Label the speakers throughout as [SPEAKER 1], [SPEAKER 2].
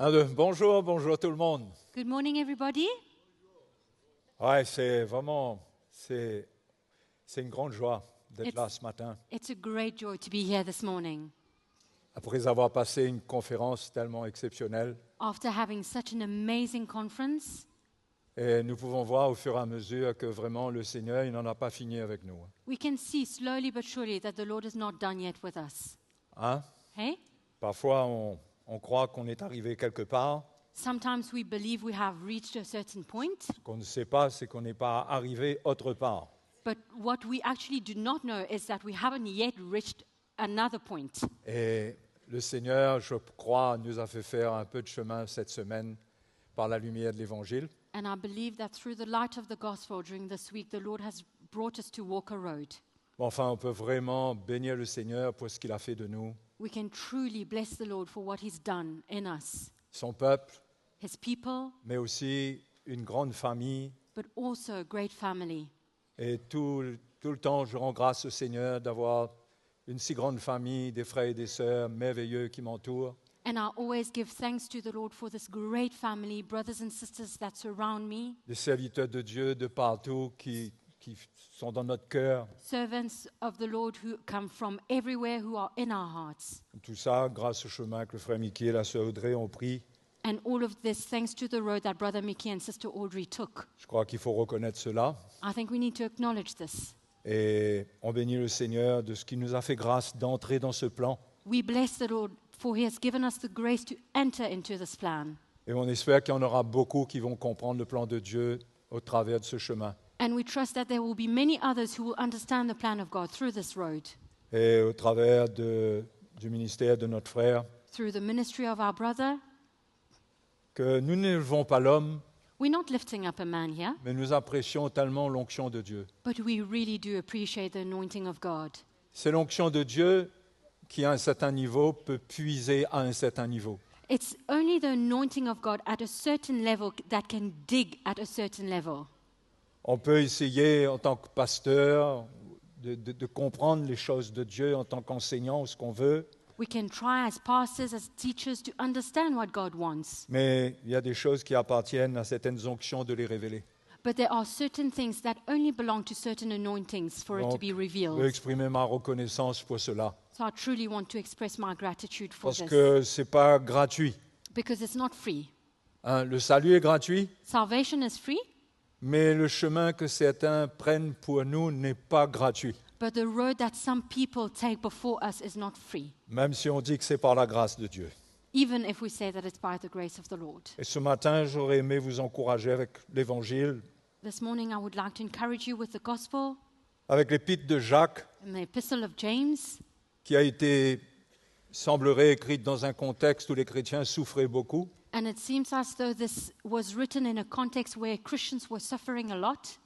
[SPEAKER 1] Un, deux. Bonjour, bonjour tout le monde.
[SPEAKER 2] Good morning, everybody.
[SPEAKER 1] Ouais, c'est une grande joie d'être là ce matin.
[SPEAKER 2] It's a great joy to be here this morning.
[SPEAKER 1] Après avoir passé une conférence tellement exceptionnelle,
[SPEAKER 2] After having such an amazing conference,
[SPEAKER 1] et nous pouvons voir au fur et à mesure que vraiment le Seigneur, il n'en a pas fini avec nous.
[SPEAKER 2] we can see slowly but surely that the Lord is not done yet with us.
[SPEAKER 1] Hein?
[SPEAKER 2] Hey?
[SPEAKER 1] Parfois, on croit qu'on est arrivé quelque part.
[SPEAKER 2] Sometimes we believe we have reached a certain point,
[SPEAKER 1] Ce qu'on ne sait pas, c'est qu'on n'est pas arrivé autre part.
[SPEAKER 2] but what we actually do not know is that we haven't yet reached another point.
[SPEAKER 1] Et le Seigneur, je crois, nous a fait faire un peu de chemin cette semaine par la lumière de l'Évangile.
[SPEAKER 2] And I believe that through the light of the gospel during this week, the Lord has brought us to walk a road.
[SPEAKER 1] Enfin, on peut vraiment bénir le Seigneur pour ce qu'il a fait de nous,
[SPEAKER 2] We can truly bless the Lord for what He's done in us,
[SPEAKER 1] son peuple,
[SPEAKER 2] His people,
[SPEAKER 1] mais aussi une grande famille.
[SPEAKER 2] but also a great family.
[SPEAKER 1] Et tout le temps, je rends grâce au Seigneur d'avoir une si grande famille, des frères et des sœurs merveilleux qui m'entourent.
[SPEAKER 2] And I always give thanks to the Lord for this great family, brothers and sisters that surround me,
[SPEAKER 1] Des serviteurs de Dieu de partout qui sont dans notre cœur.
[SPEAKER 2] servants of the Lord who come from everywhere, who are in our hearts.
[SPEAKER 1] Tout ça grâce au chemin que le frère Mickey et la sœur Audrey ont pris.
[SPEAKER 2] And all of this thanks to the road that Brother Mickey and Sister Audrey took.
[SPEAKER 1] Je crois qu'il faut reconnaître cela.
[SPEAKER 2] I think we need to acknowledge this.
[SPEAKER 1] Et on bénit le Seigneur de ce qui nous a fait grâce d'entrer dans ce plan.
[SPEAKER 2] We bless the Lord for He has given us the grace to enter into this plan.
[SPEAKER 1] Et on espère qu'il y en aura beaucoup qui vont comprendre le plan de Dieu au travers de ce chemin.
[SPEAKER 2] And we trust that there will be many others who will understand the plan of God through this road,
[SPEAKER 1] Et au travers du ministère de notre frère,
[SPEAKER 2] through the ministry of our brother.
[SPEAKER 1] que nous n'élevons pas l'homme,
[SPEAKER 2] We're not lifting up a man here,
[SPEAKER 1] mais nous apprécions tellement l'onction de Dieu.
[SPEAKER 2] but we really do appreciate the anointing of God.
[SPEAKER 1] C'est l'onction de Dieu qui, à un certain niveau, peut puiser à un certain niveau.
[SPEAKER 2] It's only the anointing of God at a certain level that can dig at a certain level.
[SPEAKER 1] On peut essayer, en tant que pasteur, de comprendre les choses de Dieu en tant qu'enseignant ou ce qu'on veut,
[SPEAKER 2] We can try as pastors, as teachers, to understand what God wants.
[SPEAKER 1] mais il y a des choses qui appartiennent à certaines onctions de les révéler.
[SPEAKER 2] But there are certain things that only belong to certain anointings for it to
[SPEAKER 1] Donc,
[SPEAKER 2] be
[SPEAKER 1] je veux
[SPEAKER 2] revealed.
[SPEAKER 1] exprimer ma reconnaissance pour cela,
[SPEAKER 2] So I truly want to express my gratitude for
[SPEAKER 1] parce
[SPEAKER 2] this.
[SPEAKER 1] que ce n'est pas gratuit.
[SPEAKER 2] Because it's not free.
[SPEAKER 1] Hein, le salut est gratuit,
[SPEAKER 2] Salvation is free,
[SPEAKER 1] mais le chemin que certains prennent pour nous n'est pas gratuit,
[SPEAKER 2] but the road that some people take before us is not free,
[SPEAKER 1] même si on dit que c'est par la grâce de Dieu.
[SPEAKER 2] even if we say that it's by the grace of the Lord.
[SPEAKER 1] Et ce matin, j'aurais aimé vous encourager avec l'Évangile,
[SPEAKER 2] This morning I would like to encourage you with the gospel
[SPEAKER 1] avec l'épître de Jacques,
[SPEAKER 2] and the epistle of James,
[SPEAKER 1] qui a été, semblerait, écrite dans un contexte où les chrétiens souffraient beaucoup.
[SPEAKER 2] and it seems as though this was written in a context where Christians were suffering a lot.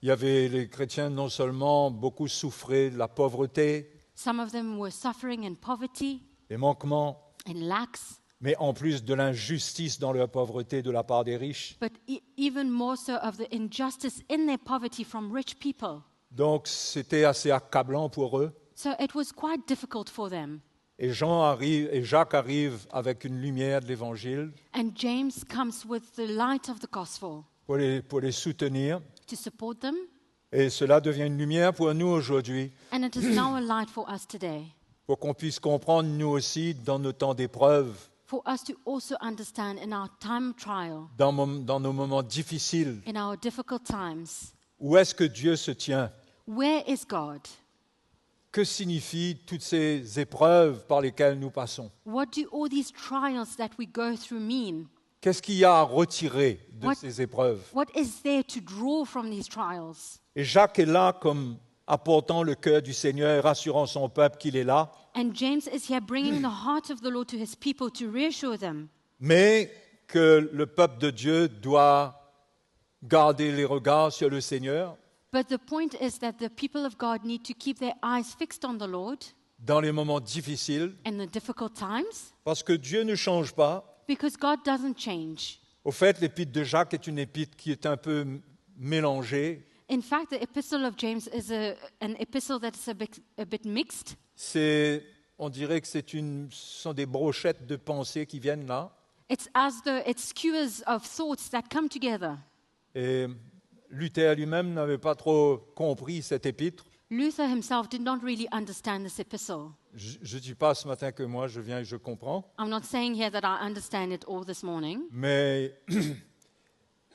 [SPEAKER 1] Il y avait les chrétiens non seulement beaucoup souffraient de la pauvreté,
[SPEAKER 2] Some of them were suffering in poverty,
[SPEAKER 1] des manquements,
[SPEAKER 2] in lacks,
[SPEAKER 1] mais en plus de l'injustice dans leur pauvreté de la part des riches.
[SPEAKER 2] but even more so of the injustice in their poverty from rich people.
[SPEAKER 1] Donc c'était assez accablant pour eux.
[SPEAKER 2] So it was quite difficult for them.
[SPEAKER 1] Et Jacques arrive avec une lumière de l'Évangile
[SPEAKER 2] And James comes with the light of the gospel
[SPEAKER 1] pour les soutenir.
[SPEAKER 2] to support them,
[SPEAKER 1] Et cela devient une lumière pour nous aujourd'hui,
[SPEAKER 2] and it is now a light for us today,
[SPEAKER 1] pour qu'on puisse comprendre nous aussi dans nos temps d'épreuve,
[SPEAKER 2] for us to also understand in our time of trial,
[SPEAKER 1] dans nos moments difficiles,
[SPEAKER 2] in our difficult times,
[SPEAKER 1] où est-ce que Dieu se tient?
[SPEAKER 2] where is God?
[SPEAKER 1] Que signifient toutes ces épreuves par lesquelles nous passons?
[SPEAKER 2] What do all these trials that we go through mean?
[SPEAKER 1] Qu'est-ce qu'il y a à retirer de
[SPEAKER 2] What-
[SPEAKER 1] ces épreuves?
[SPEAKER 2] What is there to draw from these trials?
[SPEAKER 1] Et Jacques est là comme apportant le cœur du Seigneur et rassurant son peuple qu'il est là,
[SPEAKER 2] And James is here bringing the heart of the Lord to his people to reassure them,
[SPEAKER 1] mais que le peuple de Dieu doit garder les regards sur le Seigneur
[SPEAKER 2] but the point is that the people of God need to keep their eyes fixed on the Lord
[SPEAKER 1] dans les moments difficiles,
[SPEAKER 2] in the difficult times,
[SPEAKER 1] parce que Dieu ne change pas.
[SPEAKER 2] because God doesn't change.
[SPEAKER 1] Au fait, l'épître de Jacques est une épître qui est un peu mélangée.
[SPEAKER 2] In fact, the epistle of James is an epistle that is a bit mixed.
[SPEAKER 1] On dirait que ce sont des brochettes de pensée qui viennent là.
[SPEAKER 2] It's as though it's skewers of thoughts that come together.
[SPEAKER 1] Et Luther lui-même n'avait pas trop compris cette épître.
[SPEAKER 2] Luther himself did not really understand this epistle.
[SPEAKER 1] Je ne dis pas ce matin que moi, je viens et je comprends,
[SPEAKER 2] I'm not saying here that I understand it all this morning,
[SPEAKER 1] mais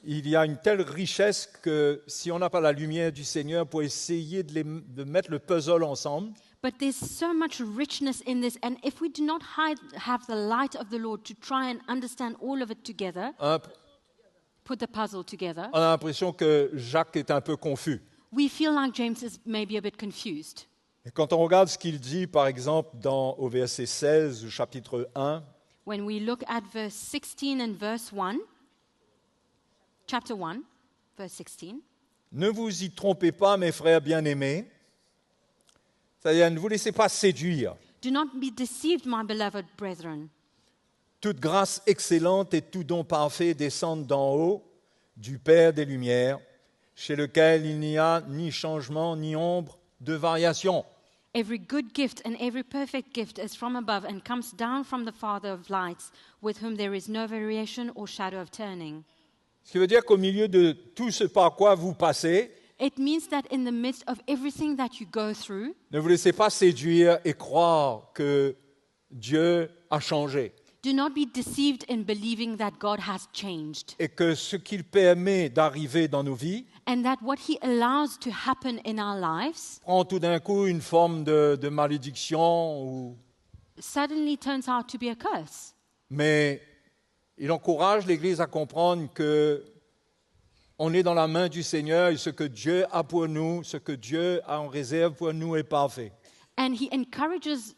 [SPEAKER 1] il y a une telle richesse que si on n'a pas la lumière du Seigneur pour essayer de mettre le puzzle ensemble,
[SPEAKER 2] but there's so much richness in this, and if we do not have the light of the Lord to try and understand all of it together, put the puzzle together,
[SPEAKER 1] on a l'impression que Jacques est un peu confus.
[SPEAKER 2] we feel like James is maybe a bit confused.
[SPEAKER 1] Et quand on regarde ce qu'il dit, par exemple, au verset 16 du chapitre 1,
[SPEAKER 2] When we look at verse 16 and verse 1, chapter 1, verse 16,
[SPEAKER 1] ne vous y trompez pas, mes frères bien-aimés, c'est-à-dire ne vous laissez pas séduire.
[SPEAKER 2] do not be deceived, my beloved brethren.
[SPEAKER 1] Toute grâce excellente et tout don parfait descendent d'en haut, du Père des Lumières, chez lequel il n'y a ni changement ni ombre de variation.
[SPEAKER 2] Every good gift and every perfect gift is from above and comes down from the Father of lights, with whom there is no variation or shadow of turning.
[SPEAKER 1] Ce qui veut dire qu'au milieu de tout ce par quoi vous passez,
[SPEAKER 2] It means that in the midst of everything that you go through,
[SPEAKER 1] ne vous laissez pas séduire et croire que Dieu a changé
[SPEAKER 2] do not be deceived in believing that God has changed
[SPEAKER 1] et que ce qu'il permet d'arriver dans nos vies
[SPEAKER 2] and that what He allows to happen in our lives
[SPEAKER 1] prend tout d'un coup une forme de malédiction,
[SPEAKER 2] suddenly turns out to be a curse.
[SPEAKER 1] mais il encourage l'Église à comprendre que on est dans la main du Seigneur et ce que Dieu a pour nous, ce que Dieu a en réserve pour nous est parfait.
[SPEAKER 2] And He encourages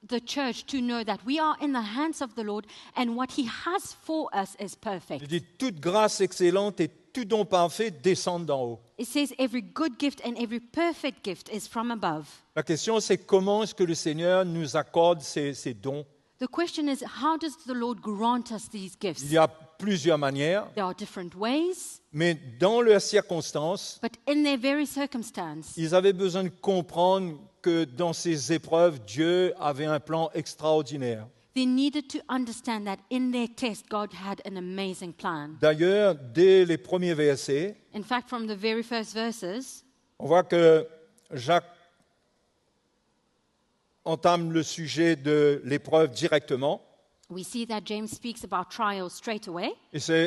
[SPEAKER 2] the church to know that we are in the hands of the Lord and what He has for us is
[SPEAKER 1] Il
[SPEAKER 2] perfect.
[SPEAKER 1] dit toute grâce excellente et tout don parfait descendent d'en haut.
[SPEAKER 2] It says every good gift and every perfect gift is from above.
[SPEAKER 1] La question c'est comment est-ce que le Seigneur nous accorde ces dons?
[SPEAKER 2] The question is, how does the Lord grant us these gifts?
[SPEAKER 1] Il y a plusieurs manières,
[SPEAKER 2] There are different ways,
[SPEAKER 1] mais dans leurs circonstances,
[SPEAKER 2] but in their very circumstance,
[SPEAKER 1] ils avaient besoin de comprendre que dans ces épreuves, Dieu avait un plan extraordinaire.
[SPEAKER 2] they needed to understand that in their test, God had an amazing plan.
[SPEAKER 1] D'ailleurs, dès les premiers versets,
[SPEAKER 2] In fact, from the very first verses,
[SPEAKER 1] on voit que Jacques entame le sujet de l'épreuve directement.
[SPEAKER 2] we see that James speaks about trials straight away.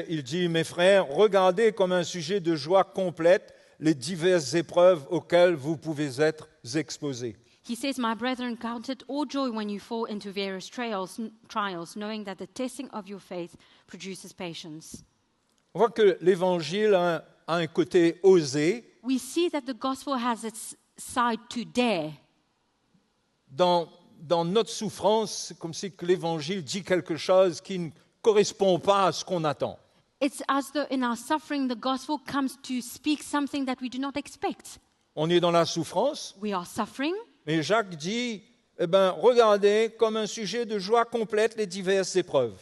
[SPEAKER 1] Il dit, mes frères, regardez comme un sujet de joie complète les diverses épreuves auxquelles vous pouvez être exposés.
[SPEAKER 2] He says, my brethren, count it all joy when you fall into various trials, knowing that the testing of your faith produces patience.
[SPEAKER 1] On voit que l'Évangile a un côté osé.
[SPEAKER 2] We see that the gospel has its side to dare.
[SPEAKER 1] Dans notre souffrance, c'est comme si que l'Évangile dit quelque chose qui ne correspond pas à ce qu'on attend.
[SPEAKER 2] It's as though in our suffering, the gospel comes to speak something that we do not expect.
[SPEAKER 1] On est dans la souffrance,
[SPEAKER 2] We are suffering,
[SPEAKER 1] mais Jacques dit, regardez comme un sujet de joie complète les diverses épreuves.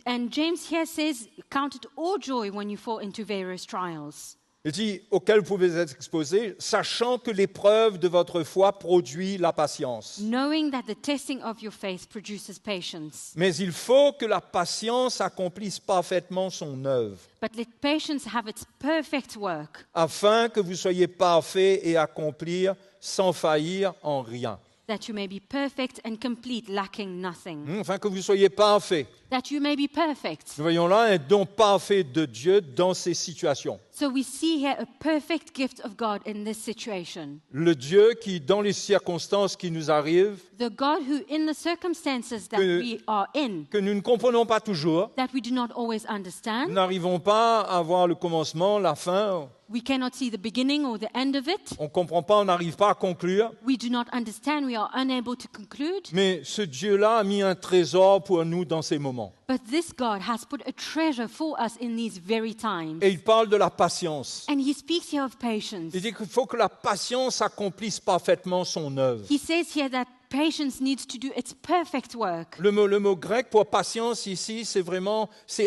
[SPEAKER 2] and James here says, count it all joy when you fall into various trials.
[SPEAKER 1] Il dit, auxquels vous pouvez être exposés, sachant que l'épreuve de votre foi produit la patience.
[SPEAKER 2] Knowing that the testing of your faith produces patience.
[SPEAKER 1] Mais il faut que la patience accomplisse parfaitement son œuvre,
[SPEAKER 2] But let patience have its perfect work,
[SPEAKER 1] afin que vous soyez parfaits et accomplir sans faillir en rien.
[SPEAKER 2] that you may be perfect and complete, lacking nothing.
[SPEAKER 1] Afin que vous soyez parfaits.
[SPEAKER 2] That you may be perfect.
[SPEAKER 1] Nous voyons là un don parfait de Dieu dans ces situations.
[SPEAKER 2] So we see here a perfect gift of God in this situation.
[SPEAKER 1] Le Dieu qui, dans les circonstances qui nous arrivent,
[SPEAKER 2] The God who, in the circumstances that
[SPEAKER 1] Que-
[SPEAKER 2] we are in,
[SPEAKER 1] que nous ne comprenons pas toujours,
[SPEAKER 2] that we do not always
[SPEAKER 1] nous
[SPEAKER 2] understand,
[SPEAKER 1] n'arrivons pas à voir le commencement, la fin,
[SPEAKER 2] we cannot see the beginning or the end of it,
[SPEAKER 1] on ne comprend pas, on n'arrive pas à conclure.
[SPEAKER 2] we do not understand, we are unable to conclude.
[SPEAKER 1] Mais ce Dieu-là a mis un trésor pour nous dans ces moments.
[SPEAKER 2] But this God has put a treasure for us in these very times.
[SPEAKER 1] Et il parle de la patience.
[SPEAKER 2] And he speaks here of patience.
[SPEAKER 1] Il dit qu'il faut que la patience accomplisse parfaitement son œuvre.
[SPEAKER 2] He says here that patience needs to do its perfect work.
[SPEAKER 1] Le mot grec pour patience ici, c'est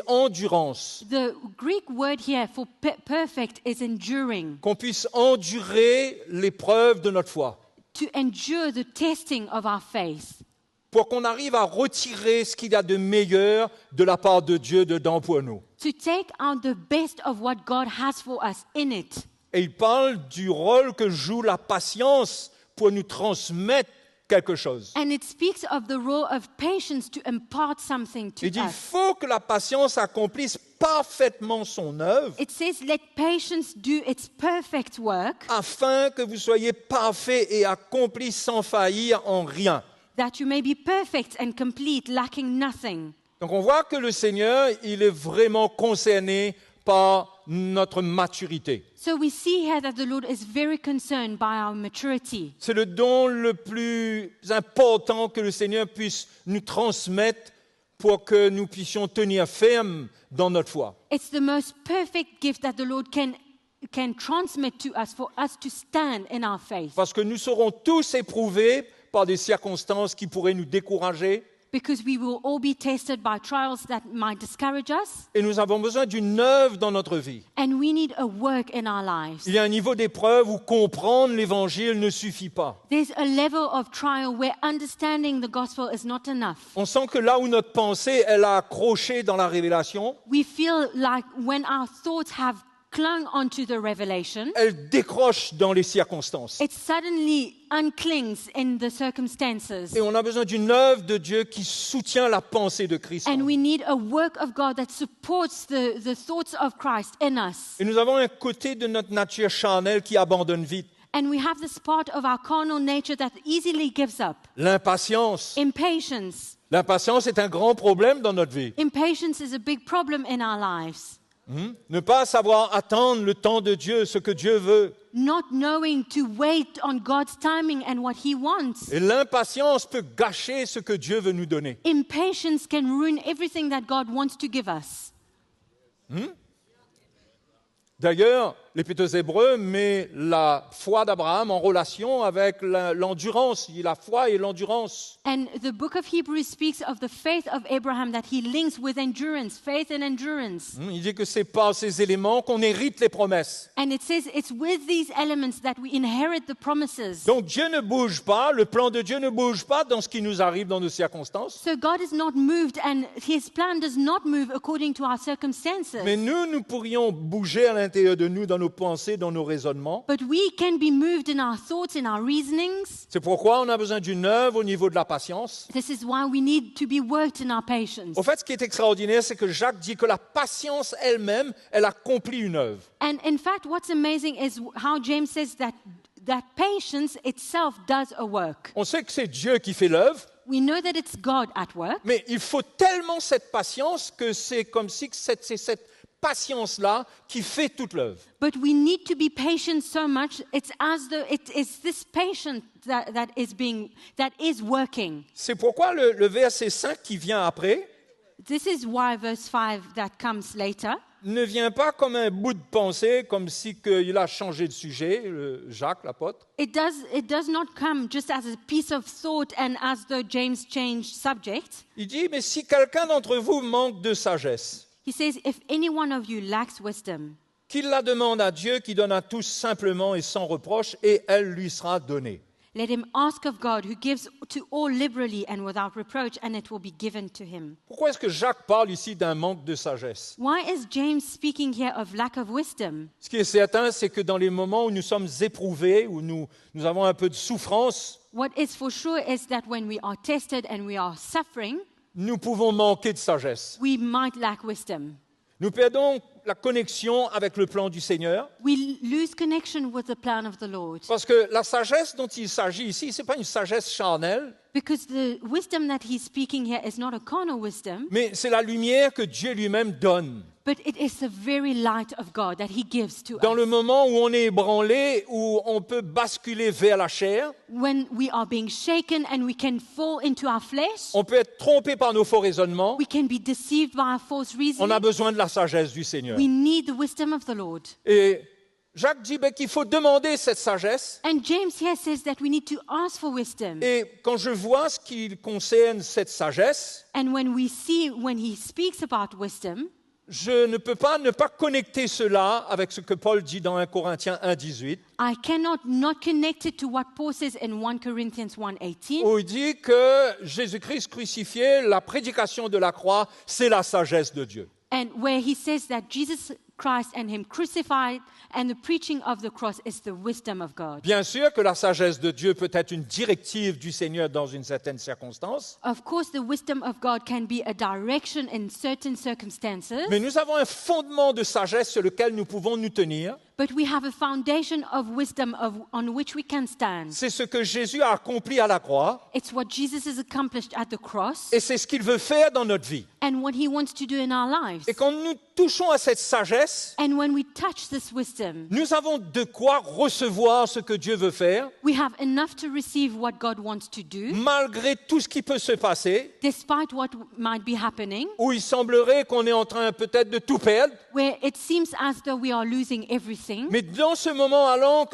[SPEAKER 1] endurance.
[SPEAKER 2] The Greek word here for perfect is enduring,
[SPEAKER 1] Qu'on puisse endurer l'épreuve de notre foi.
[SPEAKER 2] to endure the testing of our faith.
[SPEAKER 1] pour qu'on arrive à retirer ce qu'il y a de meilleur de la part de Dieu dedans pour nous.
[SPEAKER 2] To take out the best of what God has for us in it.
[SPEAKER 1] Et il parle du rôle que joue la patience pour nous transmettre quelque chose.
[SPEAKER 2] And it speaks of the role of patience to impart something to
[SPEAKER 1] Il dit, il
[SPEAKER 2] us.
[SPEAKER 1] faut que la patience accomplisse parfaitement son œuvre
[SPEAKER 2] It says, let patience do its perfect work,
[SPEAKER 1] afin que vous soyez parfaits et accomplis sans faillir en rien.
[SPEAKER 2] that you may be perfect and complete, lacking nothing.
[SPEAKER 1] Donc on voit que le Seigneur, il est vraiment concerné par notre maturité.
[SPEAKER 2] So we see here that the Lord is very concerned by our maturity.
[SPEAKER 1] C'est le don le plus important que le Seigneur puisse nous transmettre pour que nous puissions tenir ferme dans notre foi.
[SPEAKER 2] It's the most perfect gift that the Lord can transmit to us for us to stand in our faith.
[SPEAKER 1] Parce que nous serons tous éprouvés par des circonstances qui pourraient nous décourager.
[SPEAKER 2] Because we will all be tested by trials that might discourage us.
[SPEAKER 1] Et nous avons besoin d'une œuvre dans notre vie.
[SPEAKER 2] And we need a work in our lives.
[SPEAKER 1] Il y a un niveau d'épreuve où comprendre l'Évangile ne suffit pas.
[SPEAKER 2] There's a level of trial where understanding the gospel is not enough.
[SPEAKER 1] On sent que là où notre pensée, elle a accroché dans la révélation,
[SPEAKER 2] We feel like when our thoughts have clung onto the revelation,
[SPEAKER 1] elle décroche dans les circonstances.
[SPEAKER 2] it suddenly unclings in the circumstances.
[SPEAKER 1] Et on a besoin d'une œuvre de Dieu qui soutient la pensée de Christ.
[SPEAKER 2] And we need a work of God that supports the thoughts of Christ in us.
[SPEAKER 1] Et nous avons un côté de notre nature charnelle qui abandonne vite.
[SPEAKER 2] And we have this part of our carnal nature that easily gives up.
[SPEAKER 1] L'impatience.
[SPEAKER 2] Impatience.
[SPEAKER 1] L'impatience est un grand problème dans notre vie.
[SPEAKER 2] Impatience is a big problem in our lives.
[SPEAKER 1] Ne pas savoir attendre le temps de Dieu, ce que Dieu veut.
[SPEAKER 2] Not knowing to wait on God's timing and what He wants.
[SPEAKER 1] Et l'impatience peut gâcher ce que Dieu veut nous donner.
[SPEAKER 2] Impatience can ruin everything that God wants to give us.
[SPEAKER 1] D'ailleurs, l'Épître aux Hébreux met la foi d'Abraham en relation avec l'endurance. Il y a la foi et l'endurance.
[SPEAKER 2] And the book of Hebrews speaks of the faith of Abraham that he links with endurance, faith and endurance.
[SPEAKER 1] Il dit que c'est par ces éléments qu'on hérite les promesses.
[SPEAKER 2] And it says it's with these elements that we inherit the promises.
[SPEAKER 1] Donc Dieu ne bouge pas, le plan de Dieu ne bouge pas dans ce qui nous arrive dans nos circonstances.
[SPEAKER 2] So God is not moved and His plan does not move according to our circumstances.
[SPEAKER 1] Mais nous pourrions bouger à l'intérieur de nous, dans nos pensées, dans nos raisonnements.
[SPEAKER 2] But we can be moved in our thoughts, in our reasonings.
[SPEAKER 1] C'est pourquoi on a besoin d'une œuvre au niveau de la patience.
[SPEAKER 2] This is why we need to be worked in our patience.
[SPEAKER 1] Au fait, ce qui est extraordinaire, c'est que Jacques dit que la patience elle-même, elle accomplit une œuvre.
[SPEAKER 2] And in fact, what's amazing is how James says that patience itself does a work.
[SPEAKER 1] On sait que c'est Dieu qui fait l'œuvre,
[SPEAKER 2] We know that it's God at work,
[SPEAKER 1] mais il faut tellement cette patience que c'est comme si c'est cette patience-là qui fait toute l'œuvre.
[SPEAKER 2] but we need to be patient so much. It's as though it is this patience that is working.
[SPEAKER 1] C'est pourquoi le verset 5 qui vient après
[SPEAKER 2] This is why verse 5 that comes later
[SPEAKER 1] ne vient pas comme un bout de pensée, comme si il a changé de sujet, Jacques, l'apôtre.
[SPEAKER 2] It does not come just as a piece of thought and as though James changed subject.
[SPEAKER 1] Il dit, mais si quelqu'un d'entre vous manque de sagesse,
[SPEAKER 2] He says, if any one of you lacks wisdom,
[SPEAKER 1] qu'il la demande à Dieu qui donne à tous simplement et sans reproche, et elle lui sera donnée.
[SPEAKER 2] let him ask of God, who gives to all liberally and without reproach, and it will be given to him.
[SPEAKER 1] Pourquoi est-ce que Jacques parle ici d'un manque de sagesse?
[SPEAKER 2] Why is James speaking here of lack of wisdom?
[SPEAKER 1] Ce qui est certain, c'est que dans les moments où nous sommes éprouvés, où nous avons un peu de souffrance,
[SPEAKER 2] What is for sure is that when we are tested and we are suffering,
[SPEAKER 1] nous pouvons manquer de sagesse.
[SPEAKER 2] we might lack wisdom.
[SPEAKER 1] Nous perdons la connexion avec le plan du Seigneur,
[SPEAKER 2] We lose connection with the plan of the Lord.
[SPEAKER 1] parce que la sagesse dont il s'agit ici, ce n'est pas une sagesse charnelle,
[SPEAKER 2] Because the wisdom that he's speaking here is not a carnal wisdom,
[SPEAKER 1] mais c'est la lumière que Dieu lui-même donne.
[SPEAKER 2] but it is the very light of God that he gives to
[SPEAKER 1] Dans
[SPEAKER 2] us.
[SPEAKER 1] le moment où on est ébranlé, où on peut basculer vers la chair,
[SPEAKER 2] When we are being shaken and we can fall into our flesh,
[SPEAKER 1] on peut être trompé par nos faux raisonnements,
[SPEAKER 2] we can be deceived by our false
[SPEAKER 1] on a
[SPEAKER 2] reasoning.
[SPEAKER 1] besoin de la sagesse du Seigneur.
[SPEAKER 2] We need the wisdom of the Lord.
[SPEAKER 1] Et Jacques dit qu'il faut demander cette sagesse.
[SPEAKER 2] And James here says that we need to ask for wisdom.
[SPEAKER 1] Et quand je vois ce qui concerne cette sagesse,
[SPEAKER 2] And when he speaks about wisdom,
[SPEAKER 1] je ne peux pas ne pas connecter cela avec ce que Paul dit dans 1 Corinthiens 1,18.
[SPEAKER 2] I cannot not connect it to what Paul says in 1 Corinthians 1:18.
[SPEAKER 1] Où il dit que Jésus-Christ crucifié, la prédication de la croix, c'est la sagesse de Dieu.
[SPEAKER 2] And where he says that Jesus Christ and him crucified and the preaching of the cross is the wisdom of God.
[SPEAKER 1] Bien sûr que la sagesse de Dieu peut être une directive du Seigneur dans une certaine circonstance.
[SPEAKER 2] Of course, the wisdom of God can be a direction in certain circumstances.
[SPEAKER 1] Mais nous avons un fondement de sagesse sur lequel nous pouvons nous tenir.
[SPEAKER 2] But we have a foundation of wisdom on which we can stand.
[SPEAKER 1] C'est ce que Jésus a accompli à la croix.
[SPEAKER 2] It's what Jesus has accomplished at the cross.
[SPEAKER 1] Et c'est ce qu'il veut faire dans notre vie.
[SPEAKER 2] And what he wants to do in our lives.
[SPEAKER 1] Et quand nous touchons à cette sagesse,
[SPEAKER 2] And when we touch this wisdom,
[SPEAKER 1] nous avons de quoi recevoir ce que Dieu veut faire,
[SPEAKER 2] we have enough to receive what God wants to do,
[SPEAKER 1] malgré tout ce qui peut se passer,
[SPEAKER 2] despite what might be happening,
[SPEAKER 1] où il semblerait qu'on est en train peut-être de tout perdre.
[SPEAKER 2] where it seems as though we are losing everything.
[SPEAKER 1] Mais dans ce moment, alors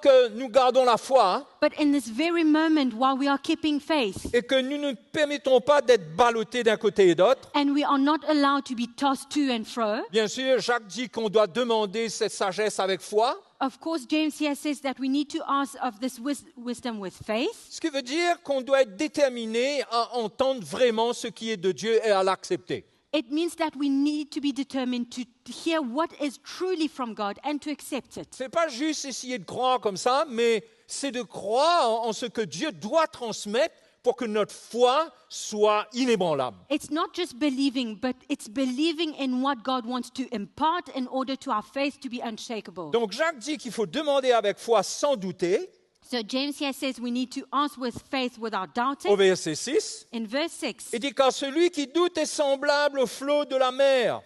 [SPEAKER 1] que nous gardons la foi,
[SPEAKER 2] But in this very moment, while we are keeping faith,
[SPEAKER 1] et que nous ne permettons pas d'être ballottés d'un côté et d'autre,
[SPEAKER 2] and we are not allowed to be tossed to and fro,
[SPEAKER 1] bien sûr, Jacques dit qu'on doit demander cette sagesse avec foi,
[SPEAKER 2] of course, James here says that we need to ask of this wisdom with faith,
[SPEAKER 1] ce qui veut dire qu'on doit être déterminé à entendre vraiment ce qui est de Dieu et à l'accepter.
[SPEAKER 2] It means that we need to be determined to hear what is truly from God and to accept it.
[SPEAKER 1] Ce n'est pas juste essayer de croire comme ça, mais c'est de croire en ce que Dieu doit transmettre pour que notre foi soit inébranlable.
[SPEAKER 2] It's not just believing, but it's believing in what God wants to impart in order to our faith to be unshakable.
[SPEAKER 1] Donc Jacques dit qu'il faut demander avec foi sans douter,
[SPEAKER 2] So James here says we need to ask with faith without doubting.
[SPEAKER 1] au verset 6.
[SPEAKER 2] In verse 6,
[SPEAKER 1] Il dit, car celui qui doute est semblable au flot de la mer,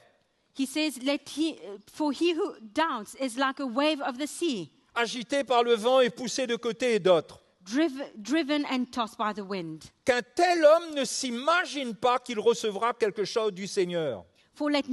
[SPEAKER 2] he says, for he who doubts is like a wave of the sea,
[SPEAKER 1] agité par le vent et poussé de côté et d'autre.
[SPEAKER 2] driven and tossed by the wind.
[SPEAKER 1] Qu'un tel homme ne s'imagine pas qu'il recevra quelque chose du Seigneur.
[SPEAKER 2] For let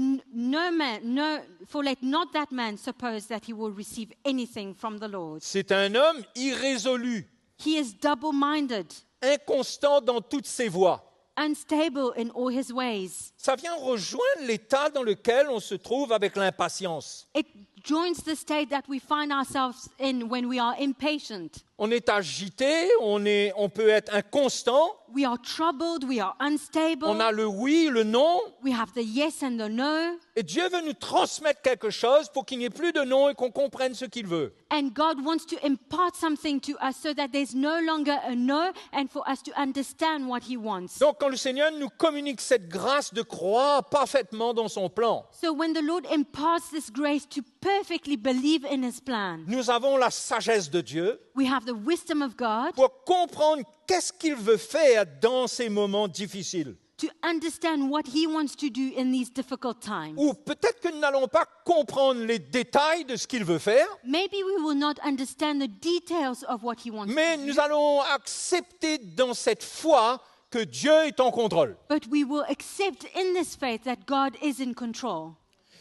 [SPEAKER 2] not that man suppose that he will receive anything from the Lord.
[SPEAKER 1] C'est un homme irrésolu,
[SPEAKER 2] He is double-minded,
[SPEAKER 1] inconstant dans toutes ses voies.
[SPEAKER 2] unstable in all his ways.
[SPEAKER 1] Ça vient rejoindre l'état dans lequel on se trouve avec l'impatience.
[SPEAKER 2] It joins the state that we find ourselves in when we are impatient.
[SPEAKER 1] On est agité, on peut être inconstant,
[SPEAKER 2] We are troubled, we are unstable,
[SPEAKER 1] on a le oui, le non,
[SPEAKER 2] we have the yes and the no,
[SPEAKER 1] et Dieu veut nous transmettre quelque chose pour qu'il n'y ait plus de non et qu'on comprenne ce qu'il veut.
[SPEAKER 2] and God wants to impart something to us so that there's no longer a no and for us to understand what he wants.
[SPEAKER 1] Donc quand le Seigneur nous communique cette grâce de croire parfaitement dans son plan,
[SPEAKER 2] So when the Lord imparts this grace to perfectly believe in his plan,
[SPEAKER 1] nous avons la sagesse de Dieu
[SPEAKER 2] we have the wisdom of God
[SPEAKER 1] pour comprendre qu'est-ce qu'il veut faire dans ces moments difficiles.
[SPEAKER 2] to understand what he wants to do in these difficult times.
[SPEAKER 1] Ou peut-être que nous n'allons pas comprendre les détails de ce qu'il veut faire,
[SPEAKER 2] Maybe we will not understand the details of what he wants
[SPEAKER 1] mais
[SPEAKER 2] to do,
[SPEAKER 1] nous allons accepter dans cette foi que Dieu est en contrôle.
[SPEAKER 2] but we will accept in this faith that God is in control.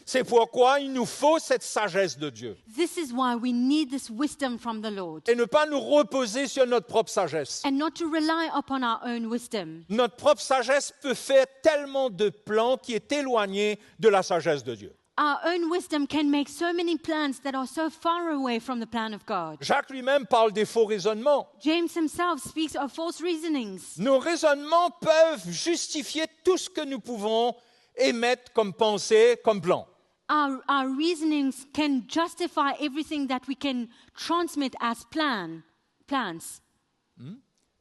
[SPEAKER 1] C'est pourquoi il nous faut cette sagesse de Dieu.
[SPEAKER 2] This is why we need this wisdom from the Lord,
[SPEAKER 1] Et ne pas nous reposer sur notre propre sagesse.
[SPEAKER 2] and not to rely upon our own wisdom.
[SPEAKER 1] Notre propre sagesse peut faire tellement de plans qui est éloigné de la sagesse de Dieu.
[SPEAKER 2] Our own wisdom can make so many plans that are so far away from the plan of God.
[SPEAKER 1] Jacques lui-même parle des faux raisonnements.
[SPEAKER 2] James himself speaks of false reasonings.
[SPEAKER 1] Nos raisonnements peuvent justifier tout ce que nous pouvons émettre comme pensée, comme plan.
[SPEAKER 2] Our reasonings can justify everything that we can transmit as plans.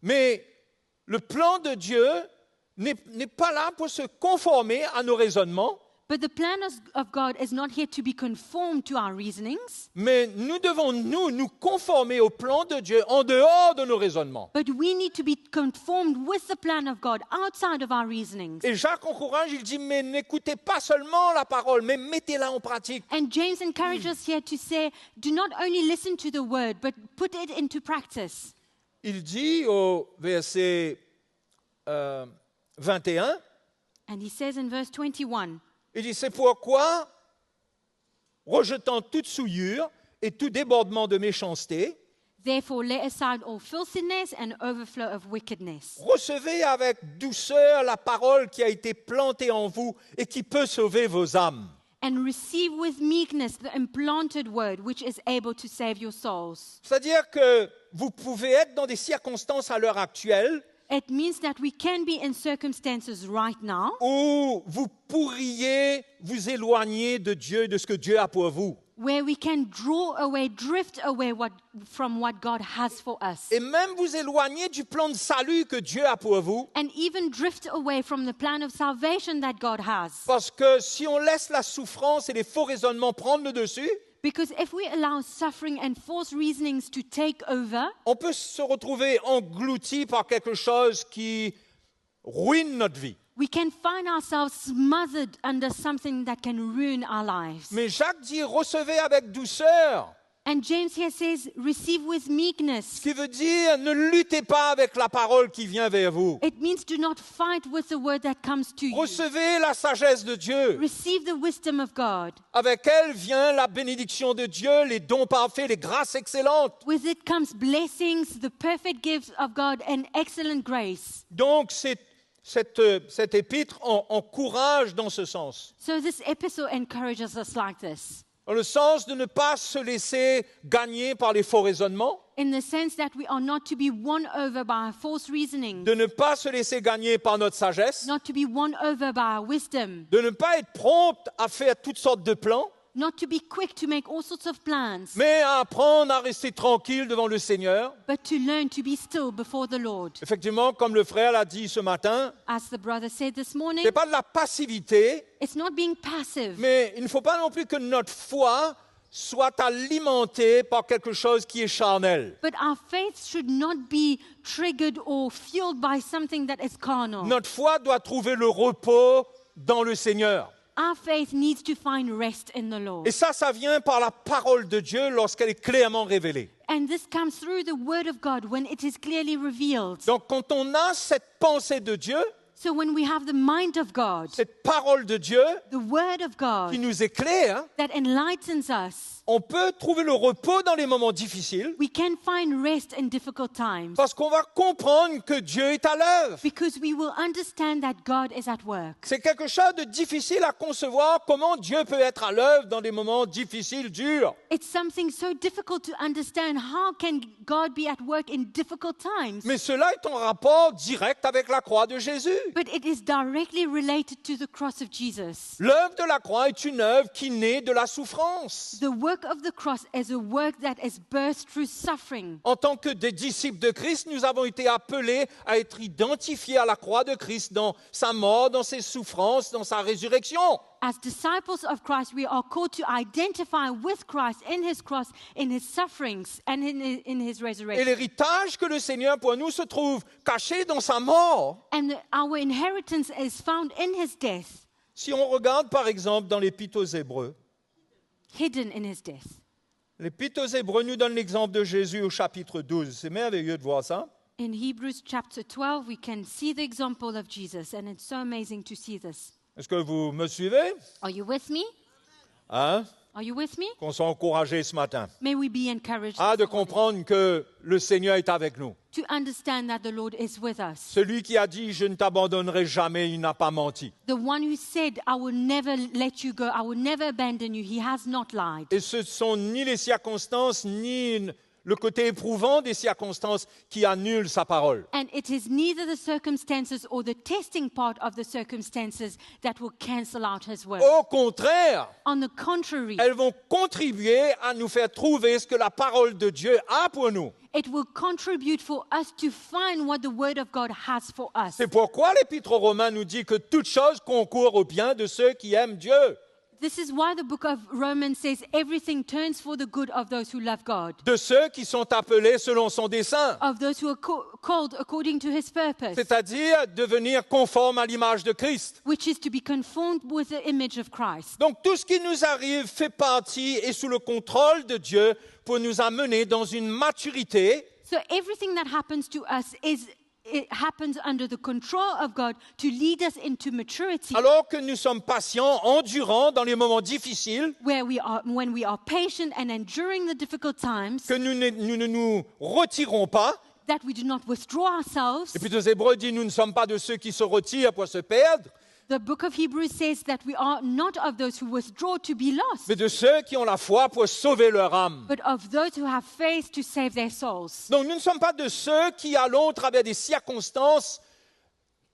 [SPEAKER 1] Mais le plan de Dieu n'est pas là pour se conformer à nos raisonnements,
[SPEAKER 2] But the plan of God is not here to be conformed to our reasonings,
[SPEAKER 1] mais nous devons nous conformer au plan de Dieu en dehors de nos raisonnements.
[SPEAKER 2] but we need to be conformed with the plan of God outside of our reasonings.
[SPEAKER 1] Et Jacques encourage, il dit, mais n'écoutez pas seulement la parole, mais mettez-la en pratique.
[SPEAKER 2] And James encourages us here to say, do not only listen to the word, but put it into practice.
[SPEAKER 1] Il dit au verset 21,
[SPEAKER 2] And he says in verse 21,
[SPEAKER 1] il dit, c'est pourquoi, rejetant toute souillure et tout débordement de méchanceté,
[SPEAKER 2] Therefore, lay aside all filthiness and overflow of wickedness.
[SPEAKER 1] Recevez avec douceur la parole qui a été plantée en vous et qui peut sauver vos âmes.
[SPEAKER 2] And receive with meekness the implanted word, which is able to save your souls.
[SPEAKER 1] C'est-à-dire que vous pouvez être dans des circonstances à l'heure actuelle
[SPEAKER 2] It means that we can be in circumstances right now
[SPEAKER 1] où vous pourriez vous éloigner de Dieu et de ce que Dieu a pour vous.
[SPEAKER 2] where we can draw away, drift away from what God has for us.
[SPEAKER 1] Et même vous éloigner du plan de salut que Dieu a pour vous.
[SPEAKER 2] And even drift away from the plan of salvation that God has.
[SPEAKER 1] Parce que si on laisse la souffrance et les faux raisonnements prendre le dessus,
[SPEAKER 2] Because if we allow suffering and false reasonings to take over,
[SPEAKER 1] on peut se retrouver englouti par quelque chose qui ruine notre vie.
[SPEAKER 2] we can find ourselves smothered under something that can ruin our lives.
[SPEAKER 1] Mais Jacques dit, recevez avec douceur.
[SPEAKER 2] And James here says, receive with
[SPEAKER 1] Ce
[SPEAKER 2] meekness.
[SPEAKER 1] qui veut dire, ne luttez pas avec la parole qui vient vers vous.
[SPEAKER 2] It means do not fight with the word that comes to you.
[SPEAKER 1] Recevez la sagesse de Dieu.
[SPEAKER 2] Receive the wisdom of God.
[SPEAKER 1] Avec elle vient la bénédiction de Dieu, les dons parfaits, les grâces excellentes.
[SPEAKER 2] With it comes blessings, the perfect gifts of God, and excellent grace.
[SPEAKER 1] Donc, cet épître encourage dans ce sens.
[SPEAKER 2] So this epistle encourages us like this.
[SPEAKER 1] Dans le sens de ne pas se laisser gagner par les faux raisonnements,
[SPEAKER 2] In the sense that we are not to be won over by false reasoning,
[SPEAKER 1] de ne pas se laisser gagner par notre sagesse,
[SPEAKER 2] not to be won over by our wisdom,
[SPEAKER 1] de ne pas être prompt à faire toutes sortes de plans,
[SPEAKER 2] not to be quick to make all sorts of plans,
[SPEAKER 1] mais à apprendre à rester tranquille devant le Seigneur.
[SPEAKER 2] but to learn to be still before the Lord.
[SPEAKER 1] Effectivement, comme le frère l'a dit ce matin,
[SPEAKER 2] As the brother said this
[SPEAKER 1] ce
[SPEAKER 2] morning,
[SPEAKER 1] n'est pas de la passivité,
[SPEAKER 2] it's not being passive,
[SPEAKER 1] mais il ne faut pas non plus que notre foi soit alimentée par quelque chose qui est charnel.
[SPEAKER 2] but our faith should not be triggered or fueled by something that is carnal.
[SPEAKER 1] Notre foi doit trouver le repos dans le Seigneur.
[SPEAKER 2] Our faith needs to find rest in the Lord.
[SPEAKER 1] Et ça vient par la parole de Dieu lorsqu'elle est clairement révélée.
[SPEAKER 2] And this comes through the word of God when it is clearly revealed.
[SPEAKER 1] Donc quand on a cette pensée de Dieu,
[SPEAKER 2] So when we have the mind of God,
[SPEAKER 1] cette parole de Dieu
[SPEAKER 2] the word of
[SPEAKER 1] qui
[SPEAKER 2] God
[SPEAKER 1] nous éclaire,
[SPEAKER 2] that enlightens us,
[SPEAKER 1] on peut trouver le repos dans les moments difficiles
[SPEAKER 2] we can find rest in difficult times
[SPEAKER 1] parce qu'on va comprendre que Dieu est à l'œuvre.
[SPEAKER 2] because we will understand that God is at work.
[SPEAKER 1] C'est quelque chose de difficile à concevoir comment Dieu peut être à l'œuvre dans des moments difficiles, durs.
[SPEAKER 2] It's something so difficult to understand. How can God be at work in difficult times?
[SPEAKER 1] Mais cela est en rapport direct avec la croix de Jésus.
[SPEAKER 2] But it is directly related to the cross of Jesus.
[SPEAKER 1] L'œuvre de la croix est une œuvre qui naît de la souffrance.
[SPEAKER 2] The work of the cross is a work that is birthed through suffering.
[SPEAKER 1] En tant que des disciples de Christ, nous avons été appelés à être identifiés à la croix de Christ dans sa mort, dans ses souffrances, dans sa résurrection.
[SPEAKER 2] As disciples of Christ, we are called to identify with Christ in his cross, in his sufferings, and in his
[SPEAKER 1] Et
[SPEAKER 2] resurrection.
[SPEAKER 1] l'héritage que le Seigneur pour nous se trouve caché dans sa mort.
[SPEAKER 2] And our inheritance is found in his death,
[SPEAKER 1] Si on regarde par exemple dans l'Épître aux Hébreux,
[SPEAKER 2] hidden in his death.
[SPEAKER 1] l'Épître aux Hébreux nous donne l'exemple de Jésus au chapitre 12. C'est merveilleux de voir ça.
[SPEAKER 2] In Hebrews chapter 12, we can see the example of Jesus, and it's so amazing to see this.
[SPEAKER 1] Est-ce que vous me suivez?
[SPEAKER 2] Are you with me?
[SPEAKER 1] Hein?
[SPEAKER 2] Are you with me?
[SPEAKER 1] Qu'on soit encouragés ce matin.
[SPEAKER 2] May we be encouraged
[SPEAKER 1] De
[SPEAKER 2] this morning
[SPEAKER 1] comprendre que le Seigneur est avec nous.
[SPEAKER 2] to understand that the Lord is with us.
[SPEAKER 1] Celui qui a dit « Je ne t'abandonnerai jamais », il n'a pas menti.
[SPEAKER 2] The one who said, I will never let you go, I will never abandon you, he has not lied.
[SPEAKER 1] Et ce ne sont ni les circonstances, ni le côté éprouvant des circonstances qui annulent sa parole.
[SPEAKER 2] And it is neither the circumstances or the testing part of the circumstances that will cancel out his word.
[SPEAKER 1] Au contraire,
[SPEAKER 2] On the contrary,
[SPEAKER 1] elles vont contribuer à nous faire trouver ce que la parole de Dieu a pour nous.
[SPEAKER 2] it will contribute for us to find what the word of God has for us.
[SPEAKER 1] C'est pourquoi l'Épître aux Romains nous dit que toute chose concourt au bien de ceux qui aiment Dieu,
[SPEAKER 2] This is why the book of Romans says everything turns for the good of those who love God,
[SPEAKER 1] de ceux qui sont appelés selon son dessein,
[SPEAKER 2] of those who are called according to his purpose,
[SPEAKER 1] c'est-à-dire devenir conforme à l'image de Christ.
[SPEAKER 2] which is to be conformed with the image of Christ.
[SPEAKER 1] Donc tout ce qui nous arrive fait partie et sous le contrôle de Dieu pour nous amener dans une maturité
[SPEAKER 2] So everything that happens to us is it happens under the control of God to lead us into maturity.
[SPEAKER 1] Alors que nous sommes patients, endurants dans les moments difficiles,
[SPEAKER 2] When we are patient and enduring the difficult times,
[SPEAKER 1] que nous ne nous retirons pas.
[SPEAKER 2] that we do not withdraw ourselves.
[SPEAKER 1] L'Épître aux Hébreux dit, nous ne sommes pas de ceux qui se retirent pour se perdre,
[SPEAKER 2] The book of Hebrews says that we are not of those who withdraw to be lost,
[SPEAKER 1] mais de ceux qui ont la foi pour sauver leur âme.
[SPEAKER 2] but of those who have faith to save their souls.
[SPEAKER 1] Donc nous ne sommes pas de ceux qui allons, au travers des circonstances,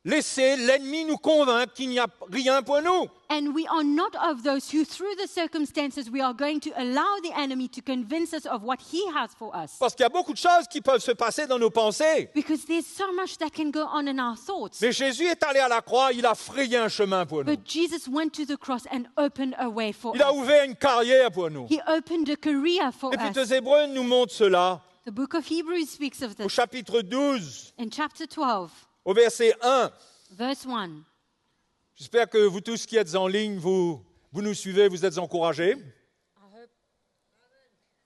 [SPEAKER 1] laisser l'ennemi nous convaincre qu'il n'y a rien pour nous.
[SPEAKER 2] And we are not of those who, through the circumstances, we are going to allow the enemy to convince us of what he has for us.
[SPEAKER 1] Parce qu'il y a beaucoup de choses qui peuvent se passer dans nos pensées.
[SPEAKER 2] Because there's so much that can go on in our thoughts.
[SPEAKER 1] Mais Jésus est allé à la croix, il a frayé un chemin pour nous.
[SPEAKER 2] But Jesus went to the cross and opened a way for
[SPEAKER 1] Il a
[SPEAKER 2] us.
[SPEAKER 1] ouvert une carrière pour nous.
[SPEAKER 2] He opened a career for
[SPEAKER 1] L'Épître aux
[SPEAKER 2] us.
[SPEAKER 1] Hébreux nous montre cela
[SPEAKER 2] The book of Hebrews speaks of
[SPEAKER 1] au
[SPEAKER 2] this.
[SPEAKER 1] chapitre 12,
[SPEAKER 2] In chapter 12,
[SPEAKER 1] au verset 1.
[SPEAKER 2] verse 1.
[SPEAKER 1] J'espère que vous tous qui êtes en ligne, vous nous suivez, vous êtes encouragés.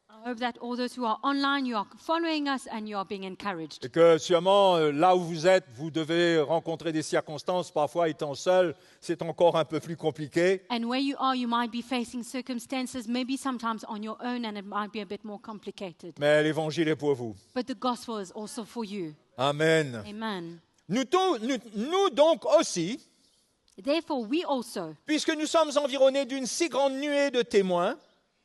[SPEAKER 2] I hope that all those who are online, you are following us and you are being encouraged.
[SPEAKER 1] Et que sûrement, là où vous êtes, vous devez rencontrer des circonstances, parfois étant seul, c'est encore un peu plus compliqué.
[SPEAKER 2] And where you are, you might be facing circumstances, maybe sometimes on your own, and it might be a bit more complicated.
[SPEAKER 1] Mais l'Évangile est pour vous.
[SPEAKER 2] But the gospel is also for you.
[SPEAKER 1] Amen.
[SPEAKER 2] Amen.
[SPEAKER 1] Nous donc aussi,
[SPEAKER 2] Therefore, we also,
[SPEAKER 1] puisque nous sommes environnés d'une si grande nuée de témoins,